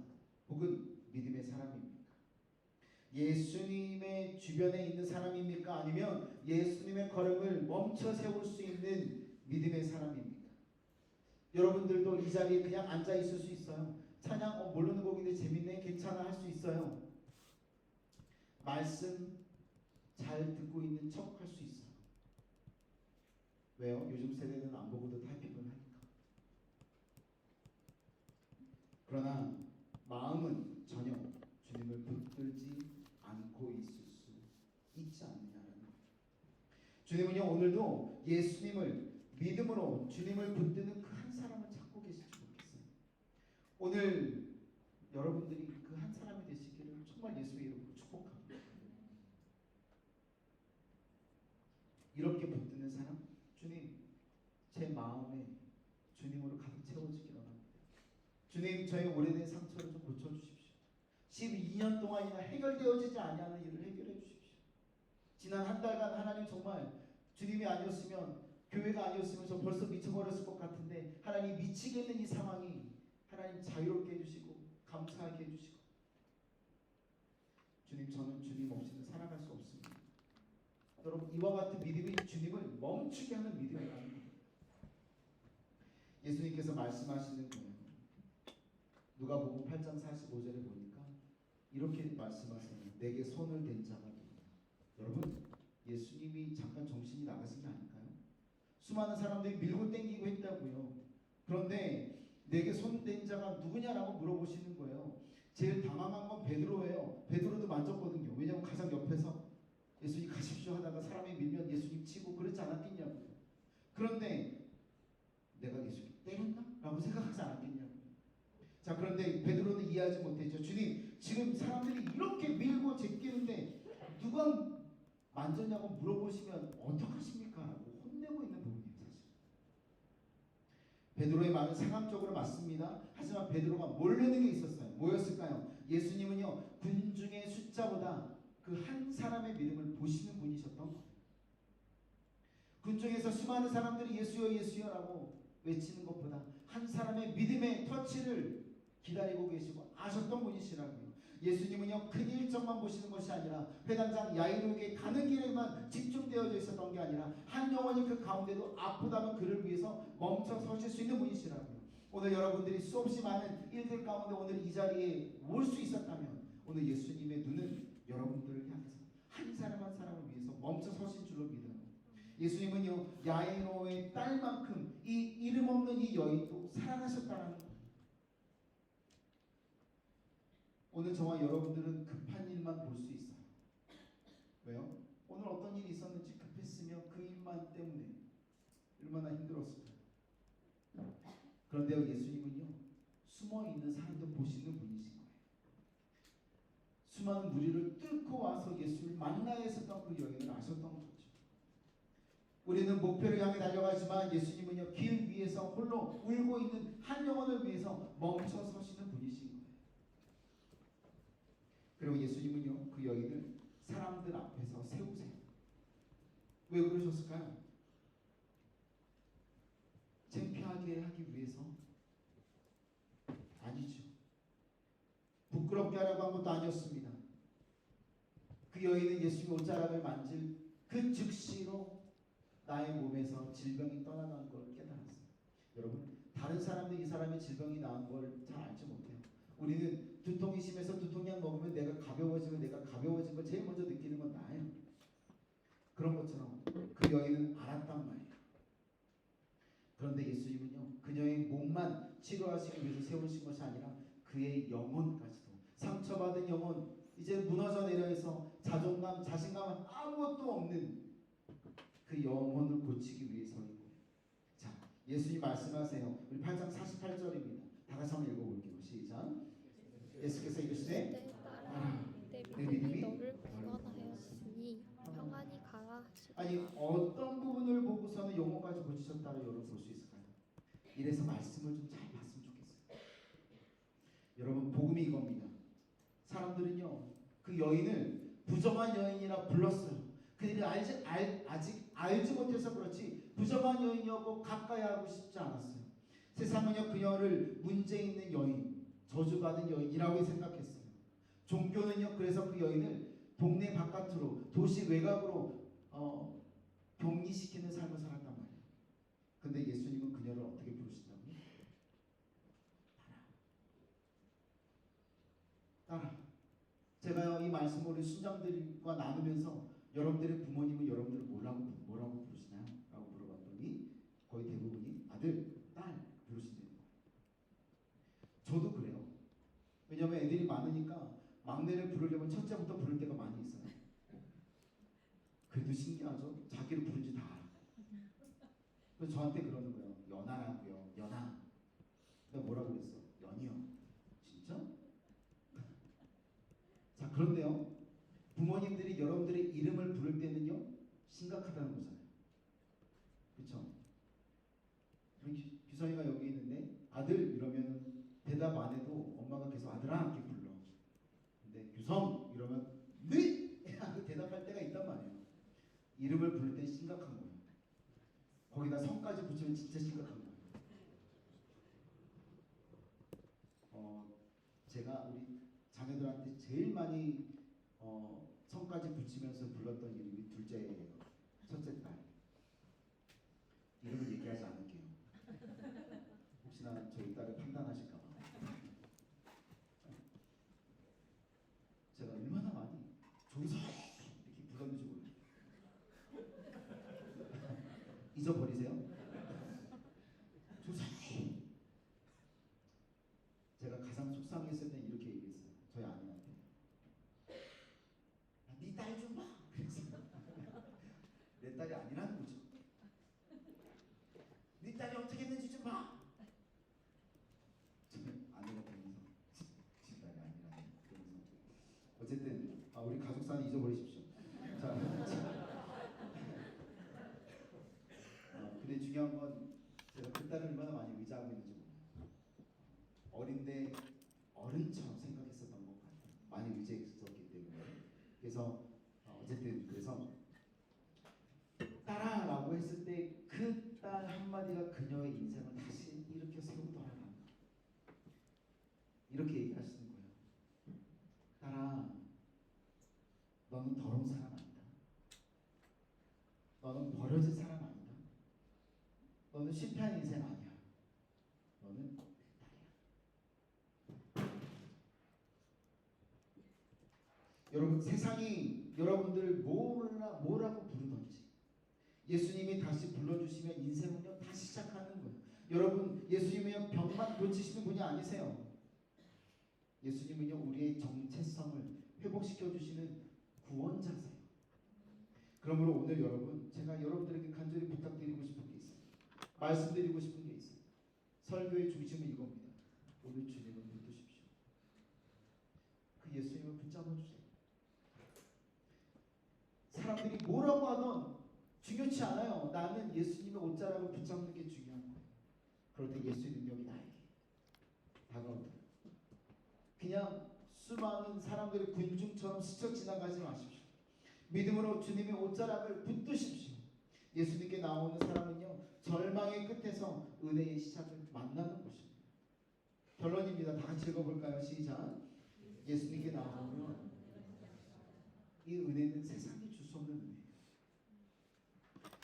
Speaker 5: 혹은 믿음의 사람입니까? 예수님의 주변에 있는 사람입니까? 아니면 예수님의 걸음을 멈춰 세울 수 있는 믿음의 사람입니까? 여러분들도 이 자리에 그냥 앉아 있을 수 있어요. 찬양 모르는 곡인데 재밌네 괜찮아 할 수 있어요. 말씀 잘 듣고 있는 척 할 수 있어요. 왜요? 요즘 세대는 안 보고도 타이핑을 하니까. 그러나 마음은 전혀 주님을 붙들지 않고 있을 수 있지 않느냐라는 거예요. 주님은요 오늘도 예수님을 믿음으로 주님을 붙드는 그 한 사람을 찾고 계실지 모르겠어요. 오늘 여러분들이 그 한 사람이 되시기를 정말 예수의 이름으로 축복합니다. 이렇게 붙드는 사람, 주님 제 마음에 주님으로 가득 채워지기 원합니다. 주님 저의 오래된 상처를 좀 고쳐주십시오. 12년 동안이나 해결되어지지 아니하는 일을 해결해 주십시오. 지난 한 달간 하나님 정말 주님이 아니었으면 교회가 아니었으면 저 벌써 미쳐버렸을 것 같은데 하나님 미치겠는 이 상황이 하나님 자유롭게 해주시고 감사하게 해주시고 주님 저는 주님 없이는 살아갈 수 없습니다. 여러분 이와 같은 믿음이 주님을 멈추게 하는 믿음이라는 겁니다. 예수님께서 말씀하시는 거예요. 누가복음 8장 45절에 보니까 이렇게 말씀하세요. 내게 손을 댄 자가 누구냐. 여러분 예수님이 잠깐 정신이 나가신 게 아닐까요? 수많은 사람들이 밀고 땡기고 했다고요. 그런데 내게 손 댄 자가 누구냐라고 물어보시는 거예요. 제일 당황한 건 베드로예요. 베드로도 만졌거든요. 왜냐하면 가장 옆에서 예수님 가십시오 하다가 사람이 밀면 예수님 치고 그러지 않았겠냐고요. 그런데 내가 예수님 때렸나? 라고 생각하지 않았겠냐고요. 자 그런데 베드로는 이해하지 못했죠. 주님 지금 사람들이 이렇게 밀고 제끼는데 누가 만졌냐고 물어보시면 어떡하십니까? 라고 혼내고 있는 부분이에요. 사실 베드로의 말은 상황적으로 맞습니다. 하지만 베드로가 모르는 게 있었어요. 뭐였을까요? 예수님은요 군중의 숫자보다 그 한 사람의 믿음을 보시는 분이셨던 거예요. 군중에서 수많은 사람들이 예수여 예수여라고 외치는 것보다 한 사람의 믿음의 터치를 기다리고 계시고 아셨던 분이시라고요. 예수님은요 큰 일정만 보시는 것이 아니라 회당장 야이로에게 가는 길에만 집중되어져 있었던 게 아니라 한 영혼이 그 가운데도 아프다면 그를 위해서 멈춰 서실 수 있는 분이시라고요. 오늘 여러분들이 수없이 많은 일들 가운데 오늘 이 자리에 올 수 있었다면 오늘 예수님의 눈은 여러분들을 향해서 한 사람 한 사람을 위해서 멈춰 서신 줄로 믿어요. 예수님은요 야이로의 딸만큼 이 이름 없는 이 여인도 사랑하셨다는 거예요. 오늘 저와 여러분들은 급한 일만 볼 수 있어요. 왜요? 오늘 어떤 일이 있었는지 급했으며 그 일만 때문에 얼마나 힘들었을까요? 그런데 예수님은요 숨어있는 사람도 보시는 분이신 거예요. 수많은 무리를 뚫고 와서 예수를 만나야 했었던 그 여인을 아셨던 거죠. 우리는 목표를 향해 달려가지만 예수님은요 길 위에서 홀로 울고 있는 한 영혼을 위해서 멈춰 서시는 분이신 거예요. 그리고 예수님은요 그 여인을 사람들 앞에서 세우세요. 왜 그러셨을까요? 창피하게 하기 위해서? 아니죠. 부끄럽게 하려고 한 것도 아니었습니다. 그 여인은 예수님의 옷자락을 만질 그 즉시로 나의 몸에서 질병이 떠나간 걸 깨달았어요. 여러분 다른 사람들 이 사람의 질병이 나은 걸 잘 알지 못해요. 우리는 두통이 심해서 두통약 먹으면 내가 가벼워지면 내가 가벼워진 걸 제일 먼저 느끼는 건 나예요. 그런 것처럼 그 여인은 알았단 말이에요. 그런데 예수님은요 그녀의 몸만 치료하시기 위해서 세우신 것이 아니라 그의 영혼까지도 상처받은 영혼 이제 무너져 내려서 자존감 자신감 아무것도 없는 그 영혼을 고치기 위해서인 거예요. 자 예수님 말씀하세요. 우리 8장 48절입니다. 다 같이 한번 읽어볼게요. 시작. 예수께서 이르시되
Speaker 6: 내 믿음이 너를 구원하였으니 평안히 가라 하시더라.
Speaker 5: 아니 어떤 부분을 보고서는 영혼까지 고치셨다고 여러분 볼 수 있을까요? 이래서 말씀을 좀 잘 봤으면 좋겠어요. 여러분 복음이 이겁니다. 사람들은요 그 여인을 부정한 여인이라 불렀어요. 그들이 아직 알지 못해서 그렇지 부정한 여인이었고 가까이 하고 싶지 않았어요. 세상은요 그녀를 문제 있는 여인, 저주받은 여인이라고 생각했어요. 종교는요 그래서 그 여인을 동네 바깥으로, 도시 외곽으로 격리시키는 삶을 살았단 말이에요. 근데 예수님은 그녀를 어떻게 부르신다고요? 따라. 제가요 이 말씀을 우리 순장들과 나누면서 여러분들의 부모님은 여러분들을 뭐라고 부르시나요? 라고 물어봤더니 거의 대부분이 아들, 딸 부르신대요. 저도 그래요. 왜냐하면 애들이 많으니까 막내를 부르려면 첫째부터 부를 때가 많이 있어요. 그래도 신기하죠? 자기를 부른지 다 알아. 그래서 저한테 그러는 거예요. 연아라고요. 연아. 내가 뭐라고 그랬어? 연이요. 진짜? 자, 그런데요. 부모님들이 여러분들의 이름을 부를 때는요. 심각하다는 거잖아요. 그렇죠? 규선이가 여기 있는데 아들 이러면 대답 안 해도 엄마가 계속 아들아 이렇게 불러. 근데 규성 이러면 네! 대답할 때가 있단 말이에요. 이름을 부를 때 심각한 거예요. 거기다 성까지 붙이면 진짜 심각한 거예요. 제가 우리 자녀들한테 제일 많이 성까지 붙이면서 불렀던 이름이 둘째예요. 첫째 딸. 이름을 얘기하지 않을게요. 혹시나 저희 딸을 판단하실까봐. 제가 얼마나 많이 조성 이렇게 불렀는지 모르겠어요. 잊어버리세요? 조성. 제가 가장 속상했을 땐 이렇게 얘기했어요. 저희 아내한테. 네 딸 좀 봐. 그랬어요. 내 딸이 아니라는 거죠. 네 딸이 어떻게 했는지 좀 봐. 저희 아내가 보면서 지 딸이 아니라는 그러면서 어쨌든 우리 가족사는 잊어버리십시오. 자, 근데 중요한 건 제가 그 딸을 얼마나 많이 의지하고 있는지 몰라요. 어린데 어른처럼 생각했었던 것 같아요. 많이 의지했었기 때문에. 그래서 어쨌든 그래서 딸아라고 했을 때 그 딸 한마디가 그녀의 인생을 다시 일으켜 세우더라. 이렇게 얘기하시는 거예요. 딸아, 너는 더러운 사람 아니다. 너는 버려진 사람 아니다. 너는 실패한 인생 아니야. 너는 내 딸이야. 여러분, 세상이 여러분들을 뭐라고 부르던지 예수님이 다시 불러주시면 인생은요 다시 시작하는 거예요. 여러분, 예수님은요 병만 고치시는 분이 아니세요. 예수님은요 우리의 정체성을 회복시켜 주시는 구원자세요. 그러므로 오늘 여러분, 제가 여러분들에게 간절히 부탁드리고 싶은 게 있어요. 말씀드리고 싶은 게 있어요. 설교의 중심은 이겁니다. 오늘 주님을 붙드십시오. 그 예수님을 붙잡아 주세요. 사람들이 뭐라고 하던 중요치 않아요. 나는 예수님의 옷자락을 붙잡는 게 중요한 거예요. 그럴 때 예수의 능력이 나에게 다가오더라고요. 그냥 수많은 사람들의 군중처럼 스쳐 지나가지 마십시오. 믿음으로 주님의 옷자락을 붙드십시오. 예수님께 나오는 사람은요 절망의 끝에서 은혜의 시작을 만나는 것입니다. 결론입니다. 다 같이 읽어볼까요? 시작. 예수님께 나오면 이 은혜는 세상이 줄 수 없는 은혜예요.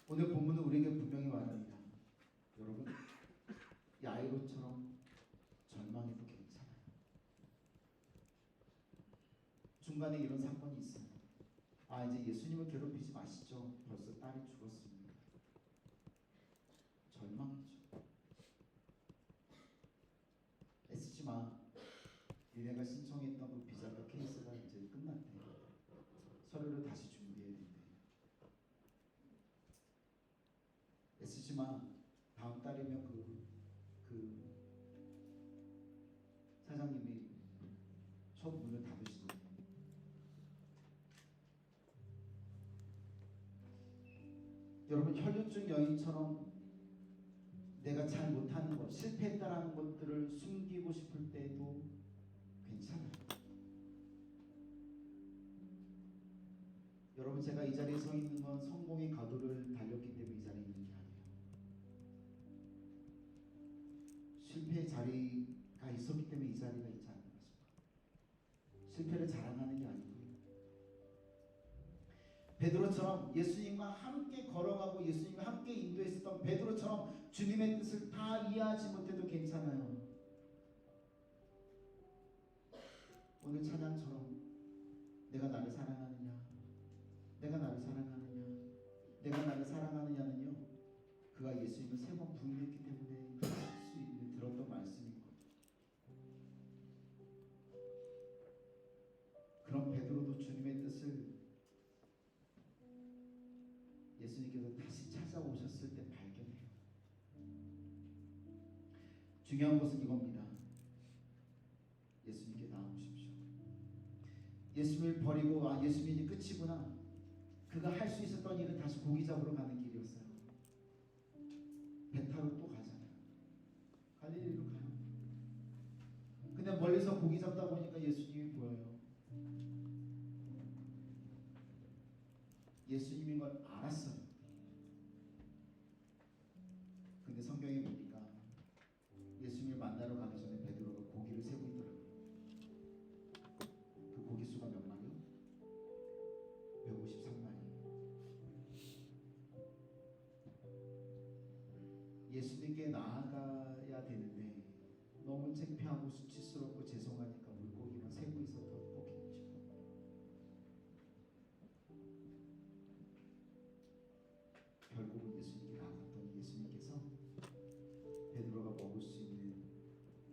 Speaker 5: 오늘 본문은 우리에게 분명히 말합니다. 여러분, 야이로처럼 절망해도 괜찮아요. 중간에 이런 사건이 있어요. 이제 예수님을 괴롭히지 마시죠. 벌써 딸이 죽었습니다. 절망이죠. 애쓰지 마. 니네가 신청했던 그 비자가 케이스가 이제 끝났대. 서류를 다시 준비해야 된대. 애쓰지 마. 다음 달이면 그 사장님이 첫 문을 닫으시거든요. 여러분, 혈류증 여인처럼 내가 잘 못하는 것, 실패했다라는 것들을 숨기고 싶을 때도 괜찮아요. 여러분, 제가 이 자리에 서 있는 건 성공의 가도를 달렸기 때문에 이 자리에 있는 게 아니에요. 자리가 있었기 때문에 이 자리가 있지 않는 것입니다. 실패를 자랑하는 게 아니고요. 베드로처럼 예수님과 함께 걸어가고 예수님과 함께 인도했었던 베드로처럼 주님의 뜻을 다 이해하지 못해도 괜찮아요. 오늘 찬양처럼 내가 나를 사랑하느냐, 내가 나를 사랑하느냐, 내가 나를 사랑하느냐는요, 그가 예수님을 3번 부인했기 때문에 할 수 있는 들었던 말씀인 거죠. 그럼 베드로도 주님의 뜻을 예수님께서 다시 찾아오셨을 때 발견해요. 중요한 것은 이겁니다. 예수님께 나아오십시오. 예수님을 버리고 예수님이 끝이구나. 그가 할 수 있었던 일은 다시 고기 잡으러 가는 길이었어요. 배 타러 또 가잖아요. 갈릴리로 가요. 근데 멀리서 고기 잡다 보니까 예수님이 보여요. 예수님인 걸 알았어요. 근데 성경에 보니까 예수님을 만나러 가기 전에 베드로가 고기를 세고 있더라고요. 그 고기 수가 몇 마리요? 153마리. 예수님께 나아가야 되는데 너무 창피하고 수치스럽고 죄송하니까 물고기만 세고 있었던 고기죠. 결국은 예수님께 나갔더니 예수님께서 베드로가 먹을 수 있는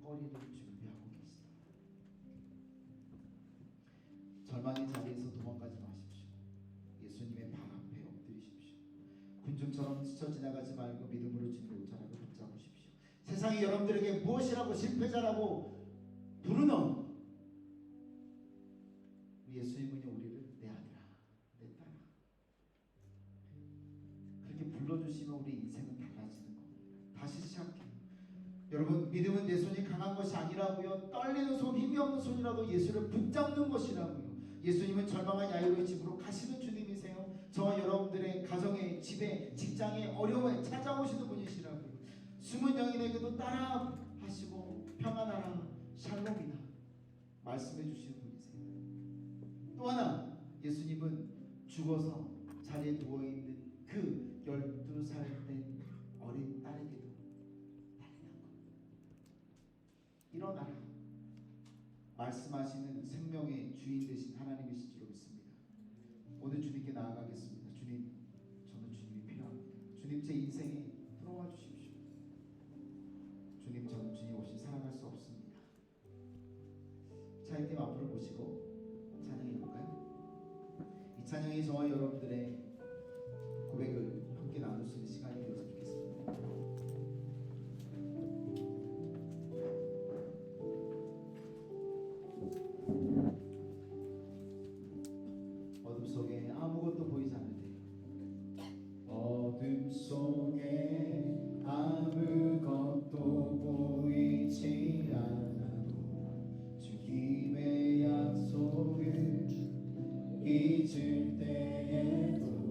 Speaker 5: 거리를 준비하고 계시다. 절망의 자리에서 도망가지 마십시오. 예수님의 발 앞에 엎드리십시오. 군중처럼 스쳐 지나가지 말고 믿음으로 주님의 옷자락을 붙잡으십시오. 세상이 여러분들에게 무엇이라고 실패자라고 부르노? 예수님은요, 우리를 내 아들아, 내 딸아, 그렇게 불러주시면 우리 인생은 달라지는 겁니다. 다시 시작해요. 여러분, 믿음은 내 손이 강한 것이 아니라고요. 떨리는 손, 힘이 없는 손이라도 예수를 붙잡는 것이라고요. 예수님은 절망한 야이로의 집으로 가시는 주님이세요. 저와 여러분들의 가정에, 집에, 직장에, 어려움에 찾아오시는 분이시라고요. 숨은 영인에게도 따라하시고 평안하라, 샬롬이다 말씀해 주시는 분이세요. 또 하나, 예수님은 죽어서 자리에 누워있는 그 12살 된 어린 딸에게도 난리난 겁니다. 일어나라 말씀하시는 생명의 주인 되신 하나님이신 줄 믿습니다. 오늘 주님께 나아가겠습니다. 주님, 저는 주님이 필요합니다. 주님, 제 인생에 들어와 주십시오. 주님, 저는 주님 없이 살아갈 수 없습니다. 차이팀 앞으로 모시고 찬양해 볼까요? 이 찬양이 저와 여러분들의 고백을 함께 나눌 수 있는 시간이 되었으면 좋겠습니다. 어둠 속에 아무것도 보이지 않을 때,
Speaker 7: 어둠 속에 아무것도 보이지 않아도 주님의 약속을 잊을 때에도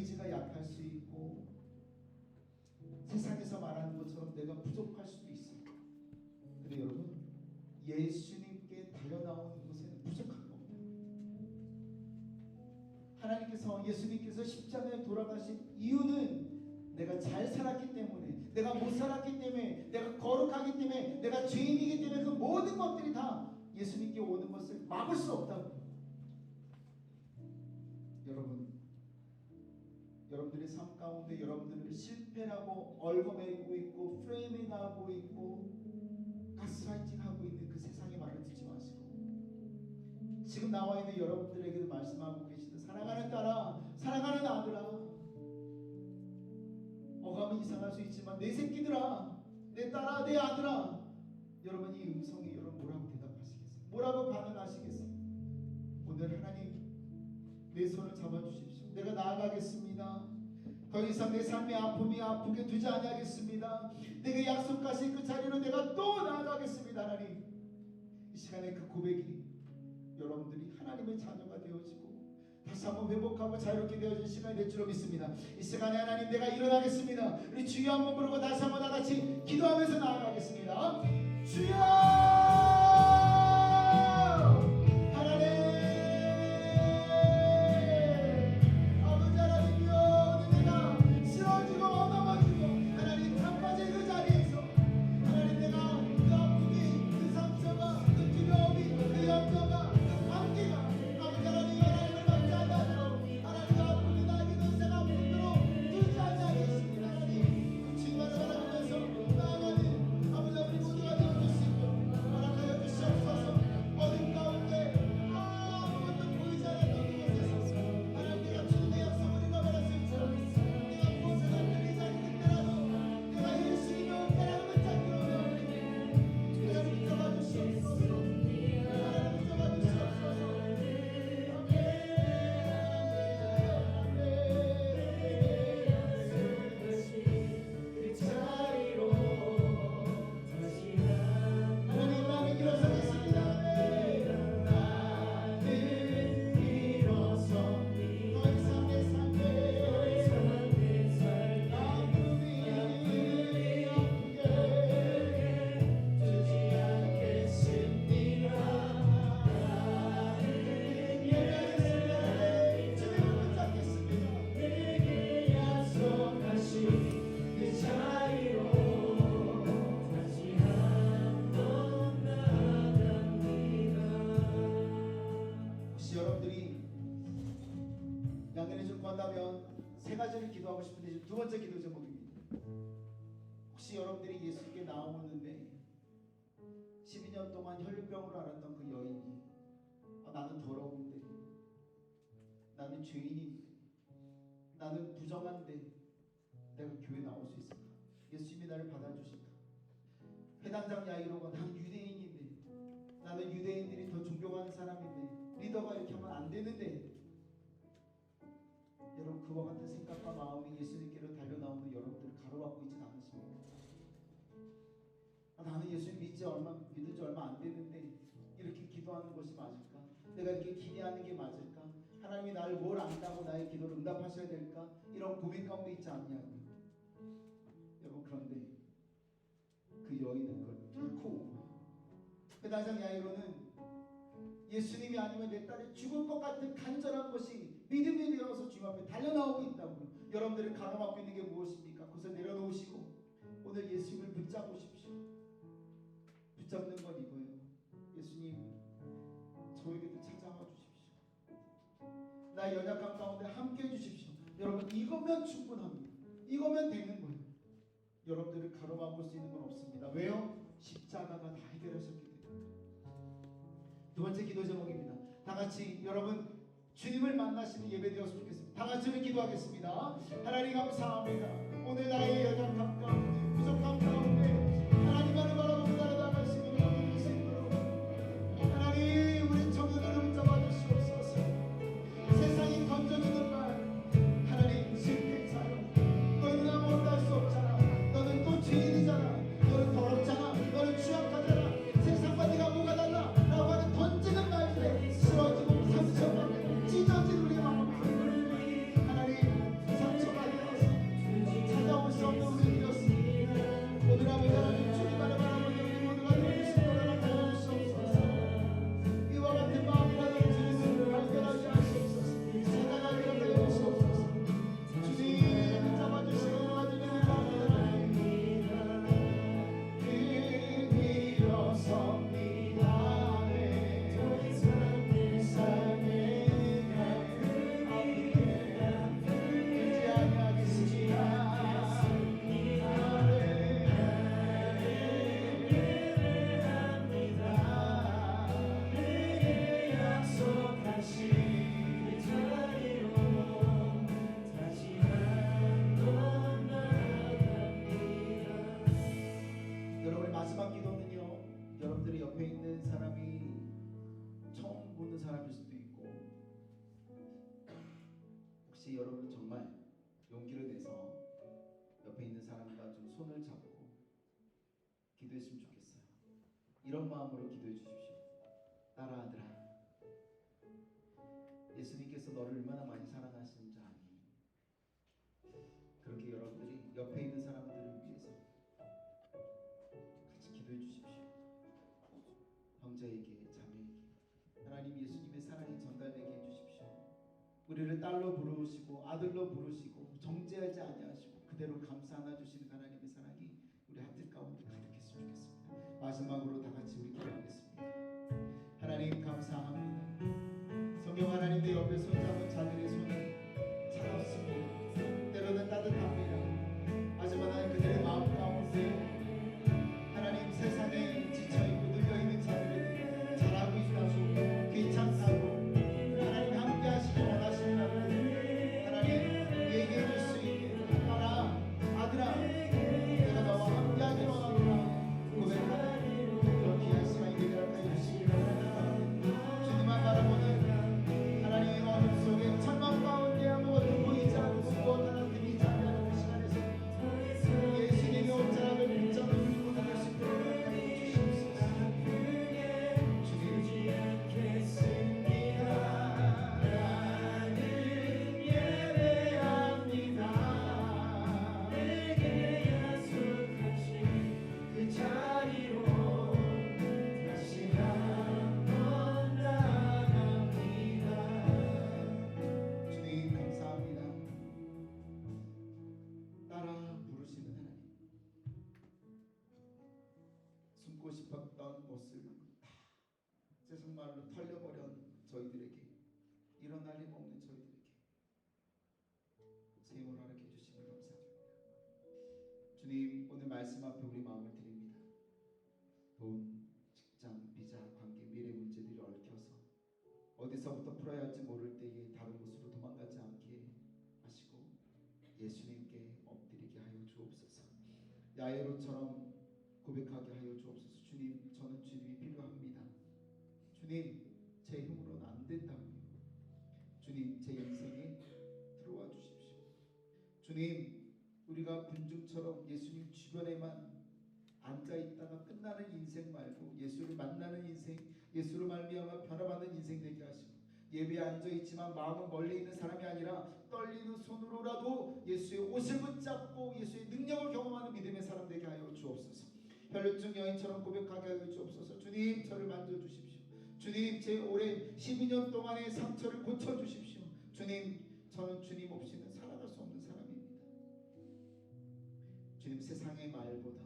Speaker 5: 의지가 약할 수 있고 세상에서 말하는 것처럼 내가 부족할 수도 있어요. 근데 여러분, 예수님께 달려나오는 것에는 부족한 겁니다. 하나님께서, 예수님께서 십자가에 돌아가신 이유는 내가 잘 살았기 때문에, 내가 못 살았기 때문에, 내가 거룩하기 때문에, 내가 죄인이기 때문에 그 모든 것들이 다 예수님께 오는 것을 막을 수 없다고. 여러분들의 삶 가운데 여러분들을 실패라고 얽어매고 있고 프레이밍하고 있고 가스라이팅하고 있는 그 세상의 말을 듣지 마시고, 지금 나와 있는 여러분들에게도 말씀하고 계시는 사랑하는 딸아, 사랑하는 아들아, 어감이 이상할 수 있지만 내 새끼들아, 내 딸아, 내 아들아, 여러분 이 음성이 여러분 뭐라고 대답하시겠어요? 뭐라고 반응하시겠어요? 오늘 하나님 내 손을 잡아주십시오. 내가 나아가겠습니다. 더 이상 내 삶의 아픔이 아프게 두지 아니하겠습니다. 내게 약속하신 그 자리로 내가 또 나아가겠습니다. 하나님, 이 시간에 그 고백이 여러분들이 하나님의 자녀가 되어지고 다시 한번 회복하고 자유롭게 되어진 시간이 될 줄로 믿습니다. 이 시간에 하나님, 내가 일어나겠습니다. 우리 주여 한번 부르고 다시 한번 다같이 기도하면서 나아가겠습니다. 주여! 세 가지를 기도하고 싶은데 두 번째 기도 제목입니다. 혹시 여러분들이 예수님께 나오는데 12년 동안 혈류병으로 앓았던 그 여인이 나는 더러운데, 나는 죄인인데, 나는 부정한데 내가 교회 나올 수 있을까? 예수님이 나를 받아주실까? 회당장 야이로가 나는 유대인인데, 나는 유대인들이 더 존경하는 사람인데, 리더가 이렇게 하면 안 되는데, 여러분 그와 같은 생각과 마음이 예수님께로 달려나오는 여러분들을 가로막고 있지 않으십니까? 나는 예수님 믿은 지 얼마 안 됐는데 이렇게 기도하는 것이 맞을까? 내가 이렇게 기대하는 게 맞을까? 하나님이 나를 뭘 안다고 나의 기도를 응답하셔야 될까? 이런 고민 가운데 있지 않냐고요. 여러분, 그런데 그 여인은 그걸 뚫고 온 거예요. 회당장 야이로는 예수님이 아니면 내 딸이 죽을 것 같은 간절한 것이 믿음이 되어서 주님 앞에 달려나오고 있다고요. 여러분들을 가로막고 있는 게 무엇입니까? 그것을 내려놓으시고 오늘 예수님을 붙잡으십시오. 붙잡는 건 이거예요. 예수님, 저에게도 찾아와 주십시오. 나의 연약함 가운데 함께 해주십시오. 여러분, 이거면 충분합니다. 이거면 되는 거예요. 여러분들을 가로막을 수 있는 건 없습니다. 왜요? 십자가가 다 해결하셨기 때문에. 두 번째 기도 제목입니다. 다 같이 여러분 주님을 만나시는 예배 되었으면 좋겠습니다. 다 같이 우리 기도하겠습니다. 하나님 감사합니다. 오늘 나의 연약함 가운데, 부족함 가운데 하나님만을 바라보고 나아가시는 우리 인생으로 하나님, 우리 청년들을 붙잡아 주시옵소서. 세상이 던져주는 말, 하나님 실패자요, 너는 아무것도 할 수 없잖아, 너는 또 죄인이잖아, 너는 더럽잖아, 너는 취약하잖아, 세상과 네가 뭐가 달라 라고 하는 던지는 말들에 쓰러지고 상처받고 찢어진 우리의 마음, 하나님 같이 여러분 정말 용기를 내서 옆에 있는 사람과 좀 손을 잡고 기도했으면 좋겠어요. 이런 마음으로 기도해 주십시오. 딸아 아들아, 예수님께서 너를 얼마나 많이 사랑하시는 줄 아니? 그렇게 여러분들이 옆에 있는 사람들을 위해서 같이 기도해 주십시오. 형제에게, 자매에게 하나님 예수님의 사랑이 전달되게 해주십시오. 우리를 딸로 부르시고 아들로 부르시고 정죄하지 아니하시고 그대로 감싸 안아주시는 하나님의 사랑이 우리 하트 가운데 가득했으면 좋겠습니다. 마지막으로 다 같이 우리 기도하겠습니다. 하나님 감사합니다. 성령 하나님 내 옆에 손잡은 자들의 손은 차갑습니다. 때로는 따뜻합니다. 하지만 하나님 그들의 마음 가운데 하나님 세상에 지쳐있고 눌려있는 자들에게 잘하고 있다고 괜찮다고 하나님 함께 하시기 원하신다면 하나님 얘기해 줄 수 있게 딸아 아들아 내가 너와 함께 하기 원하노라 고백하는 그런 귀한 시간이 되리라 하여 주시기 바랍니다. 주님만 바라보는 하나님의 어둠 속에 천막 가운데 아무것도 보이지 않고 무엇 하나 들리지 않는 그 시간에서 예수님의 옷자락을 붙잡고 들고 나갈 수 있도록 하여 주시옵소서. 주님 겠습니다. 나는 예배합니다. 내게 약속하신 그 자리로 다시 한번 나갑니다. 주님 감사합니다. 따라 부르시는 하나님, 숨고 싶었던 것을 다 세상 말로 털려버린 저희들에게 일어날 힘 없는 저희들에게 새 힘을 허락해 주시면 감사드립니다. 주님 오늘 말씀 앞에 우리 마음을 드립니다. 돈, 직장, 비자, 관계, 미래 문제들이 얽혀서 어디서부터 풀어야 할지 모를 때에 다른 곳으로 도망가지 않게 하시고 예수님께 엎드리게 하여 주옵소서. 야이로처럼 고백하게 하여 주옵소서. 주님 저는 주님이 필요합니다. 주님 제 힘으로는 안 된다고요. 주님 제 인생에 들어와 주십시오. 주님 우리가 군중처럼 예수님 주변에만 앉아있다가 끝나는 인생 말고 예수를 만나는 인생, 예수로 말미암아 변화받는 인생 되게 하시고 예배에 앉아있지만 마음은 멀리 있는 사람이 아니라 떨리는 손으로라도 예수의 옷을 붙잡고 예수의 능력을 경험하는 믿음의 사람 되게 하여 주옵소서. 혈루증 여인처럼 고백하게 하여 주옵소서. 주님 저를 만져주십시오. 주님 제 오랜 12년 동안의 상처를 고쳐주십시오. 주님 저는 주님 없이는 살아갈 수 없는 사람입니다. 주님 세상의 말보다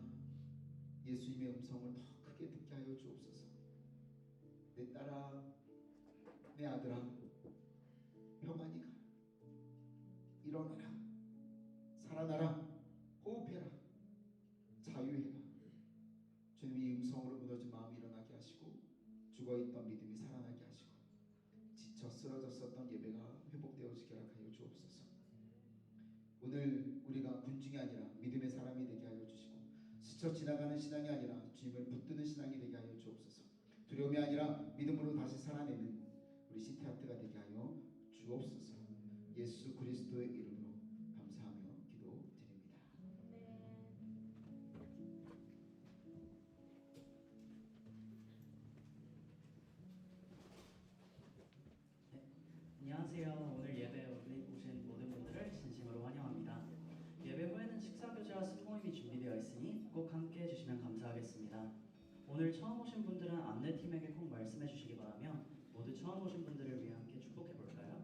Speaker 5: 예수님의 음성을 더 크게 듣게 하여 주옵소서. 내 딸아 내 아들아 평안히 가라. 일어나라. 살아나라. 호흡해라. 자유해라. 주님 이 음성으로 무너진 마음이 일어나게 하시고 죽어있던 믿음이 살아나게 하시고 지쳐 쓰러졌었던 예배가 회복되어지게 하여 주옵소서. 오늘 우리가 군중이 아니라 믿음의 사람이 되게 하여 주시고 스쳐 지나가는 신앙이 아니라 주님을 붙드는 신앙이 되게 하여 주옵소서. 두려움이 아니라 믿음으로 다시 살아내는 우리 시티하트가 되게 하여 주옵소서. 예수 그리스도의 이름으로 감사하며 기도드립니다.
Speaker 8: 안녕하세요. 오늘 예배에 오신 모든 분들을 진심으로 환영합니다. 예배 후에는 식사교제와 스모임이 준비되어 있으니 꼭 함께 해주시면 감사하겠습니다. 오늘 처음 오신 분들은 안내팀에게 꼭 말씀해 주시기 바라며 모두 처음 오신 분들을 위해 함께 축복해 볼까요?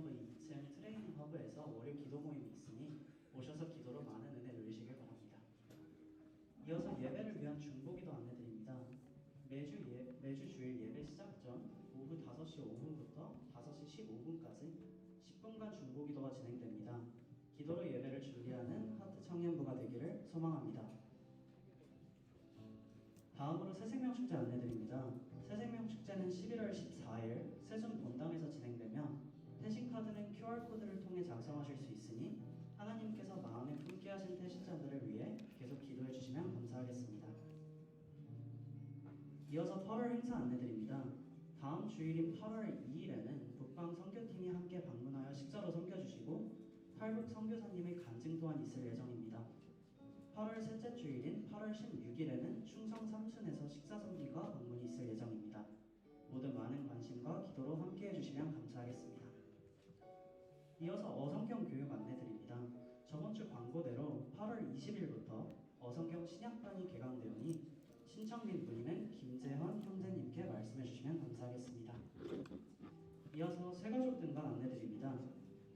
Speaker 8: 기도본부 2층 트레이닝 허브에서 월요 기도 모임이 있으니 오셔서 기도로 많은 은혜 누리시길 바랍니다. 이어서 예배를 위한 중보기도 안내드립니다. 매주 주일 예배 시작 전 오후 5시 5분부터 5시 15분까지 10분간 중보기도가 진행됩니다. 기도로 예배를 준비하는 하트 청년부가 되기를 소망합니다. 다음으로 새생명 축제 안내드립니다. 새생명 축제는 11월 14일 세준 본당에서 진행되며 태신카드는 QR코드를 통해 작성하실 수 있으니 하나님께서 마음에 품게 하신 태신자들을 위해 계속 기도해 주시면 감사하겠습니다. 이어서 8월 행사 안내드립니다. 다음 주일인 8월 2일에는 북방 선교팀이 함께 방문하여 식사로 섬겨주시고 탈북 선교사님의 간증 또한 있을 예정입니다. 8월 셋째 주일인 8월 16일에는 충성 삼순에서 식사 선기가 방문이 있을 예정입니다. 모두 많은 관심과 기도로 함께 해주시면 감사하겠습니다. 이어서 어성경 교육 안내드립니다. 저번 주 광고대로 8월 20일부터 어성경 신약반이 개강되오니 신청 및 문의는 김재헌 형제님께 말씀해 주시면 감사하겠습니다. 이어서 새가족 등반 안내드립니다.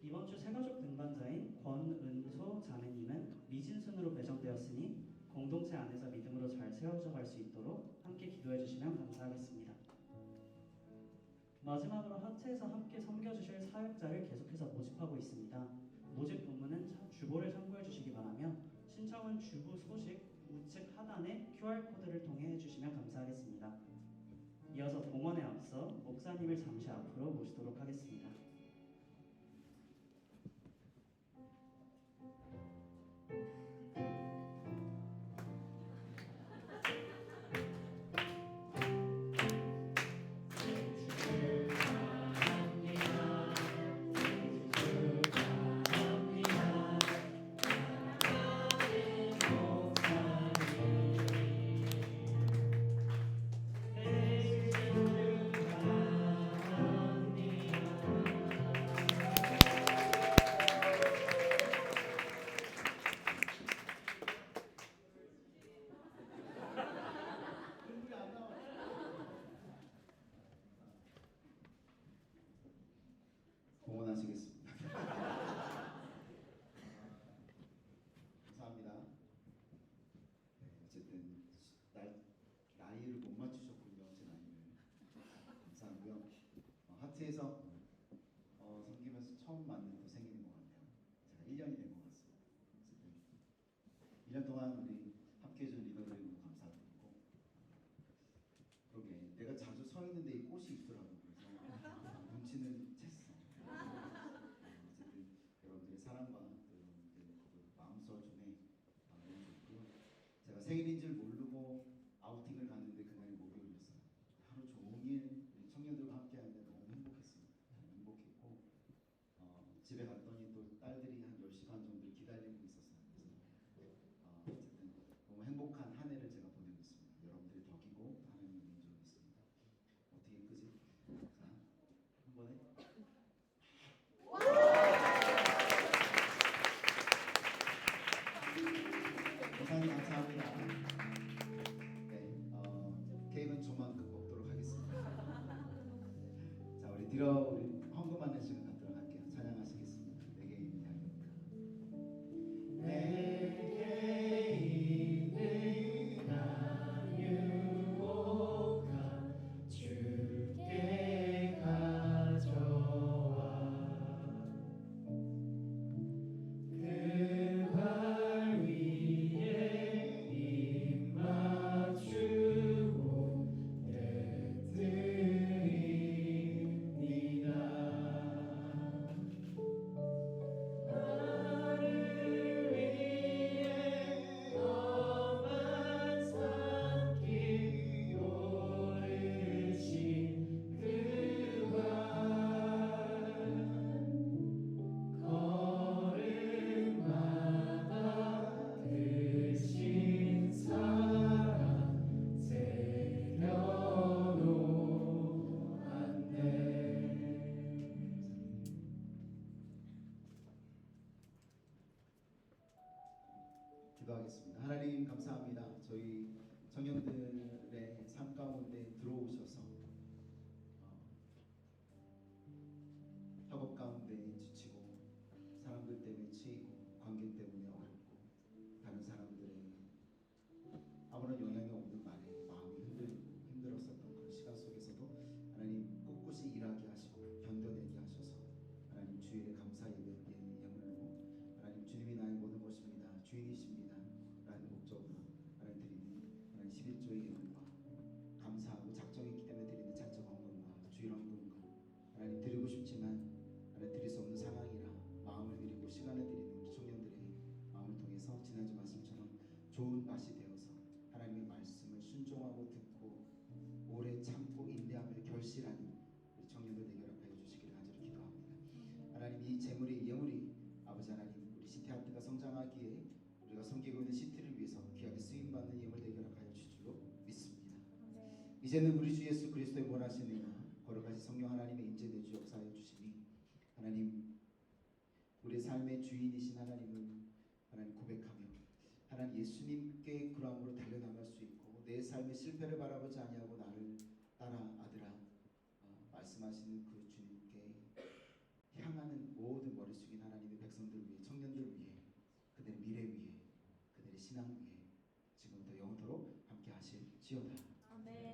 Speaker 8: 이번 주 새가족 등반자인 권은소 자매님은 미진순으로 배정되었으니 공동체 안에서 믿음으로 잘 세워져 갈 수 있도록 함께 기도해 주시면 감사하겠습니다. 마지막으로 하트에서 함께 섬겨주실 사역자를 계속해서 모집하고 있습니다. 모집 본문은 주보를 참고해 주시기 바라며 신청은 주부 소식 우측 하단의 QR코드를 통해 해주시면 감사하겠습니다. 이어서 봉헌에 앞서 목사님을 잠시 앞으로 모시도록 하겠습니다.
Speaker 5: 봉헌하시겠습니다. 감사합니다. 네, 어쨌든 나이를 못 맞추셨군요. 제 나이를. 감사하고요. 하트에서 섬기면서 처음 만난 또 생기는 것 같네요. 제가 1년이 된 것 같습니다. 어쨌든 1년 동안 우리 함께해 준 리더들에게 너무 감사드리고, 그러게 내가 자주 서 있는데 이 꽃이 있더라고. 그래서 눈치는 챘어. 어쨌든 여러분들의 사랑과 여러분들의 마음써줌에 너무 좋고요. 제가 생일인 줄 모르고 아우팅을 갔는데 그날이 목요일이었어요. 하루 종일 우리 청년들과 함께 하는데 너무 행복했습니다. 너무 행복했고 집에 갔더니 또 딸들이 한 10시 반 정도 기다리고 있었어요. 그래서 어쨌든 너무 행복한 한 해를 제가 보내고 있습니다. 여러분들의 덕이고 하나님의 인도로 있습니다. 어떻게 끄지? 자, 한 번에 감사합니다. 감사합니다. 네, 케이크는 조만간 먹도록 하겠습니다. 자, 우리 헌금하는 시간 갖도록 할게요. 찬양하시겠습니다. 내게 있는 양육가. 내게 있는 양육가 주께 가져와 그 발 위에 입 맞추고 내드립니다. 나를 위해 너만 삼기 오르신 그 발 걸음마다 드신 사랑 새겨놓았네. 기도하겠습니다. 하나님 감사합니다. 저희 청년들의 삶 가운데 들어오셔서 협업 가운데 가운데 지치고 사람들 때문에 치이고 관계 때문에 어렵고 다른 사람들의 아무런 영향이 없는 말에 마음이 흔들리고 힘들었었던 그런 시간 속에서도 하나님 꿋꿋이 일하게 하시고 견뎌내게 하셔서 하나님 주일에 감사 예물로 하나님 주님이 나의 모든 것입니다 주인이십니다 라는 목적으로 하나님 드리는 하나님 11조의 예물과 감사하고 작정했기 때문에 드리는 작정 헌금과 주일 헌금과 하나님 드리고 싶지만 하나님 드릴 수 없는 상황이라 마음을 드리고 시간을 드리는 우리 청년들의 마음을 통해서 지난주 말씀처럼 좋은 밭이 되어서 하나님의 말씀을 순종하고 듣고 오래 참고 인내하며 결실하는 우리 청년들 되게 허락하여 주시기를 간절히 기도합니다. 하나님 이 재물이 예물이 아버지 하나님 우리 시티아트가 성장하기에 우리가 섬기고 있는 시티를 위해서 귀하게 쓰임받는 예물 되게 허락하여 주실 줄로 믿습니다. 이제는 우리 주 예수 그리스도의 원하시는 은혜와 거룩하신 성령 하나님의 인재 내주 역사하여 주시니 하나님 우리의 삶의 주인이신 하나님을 하나님 고백하며 하나님 예수님께 그러함으로 달려나갈 수 있고 내 삶의 실패를 바라보지 아니하고 나를 따라 아들아 말씀하시는 그 주님께 향하는 모든 머리 숙인 하나님의 백성들 위해 청년들 위해 그들의 미래 위해 그들의 신앙 위해 지금부터 영원토록 함께 하실지어다.
Speaker 2: 아멘.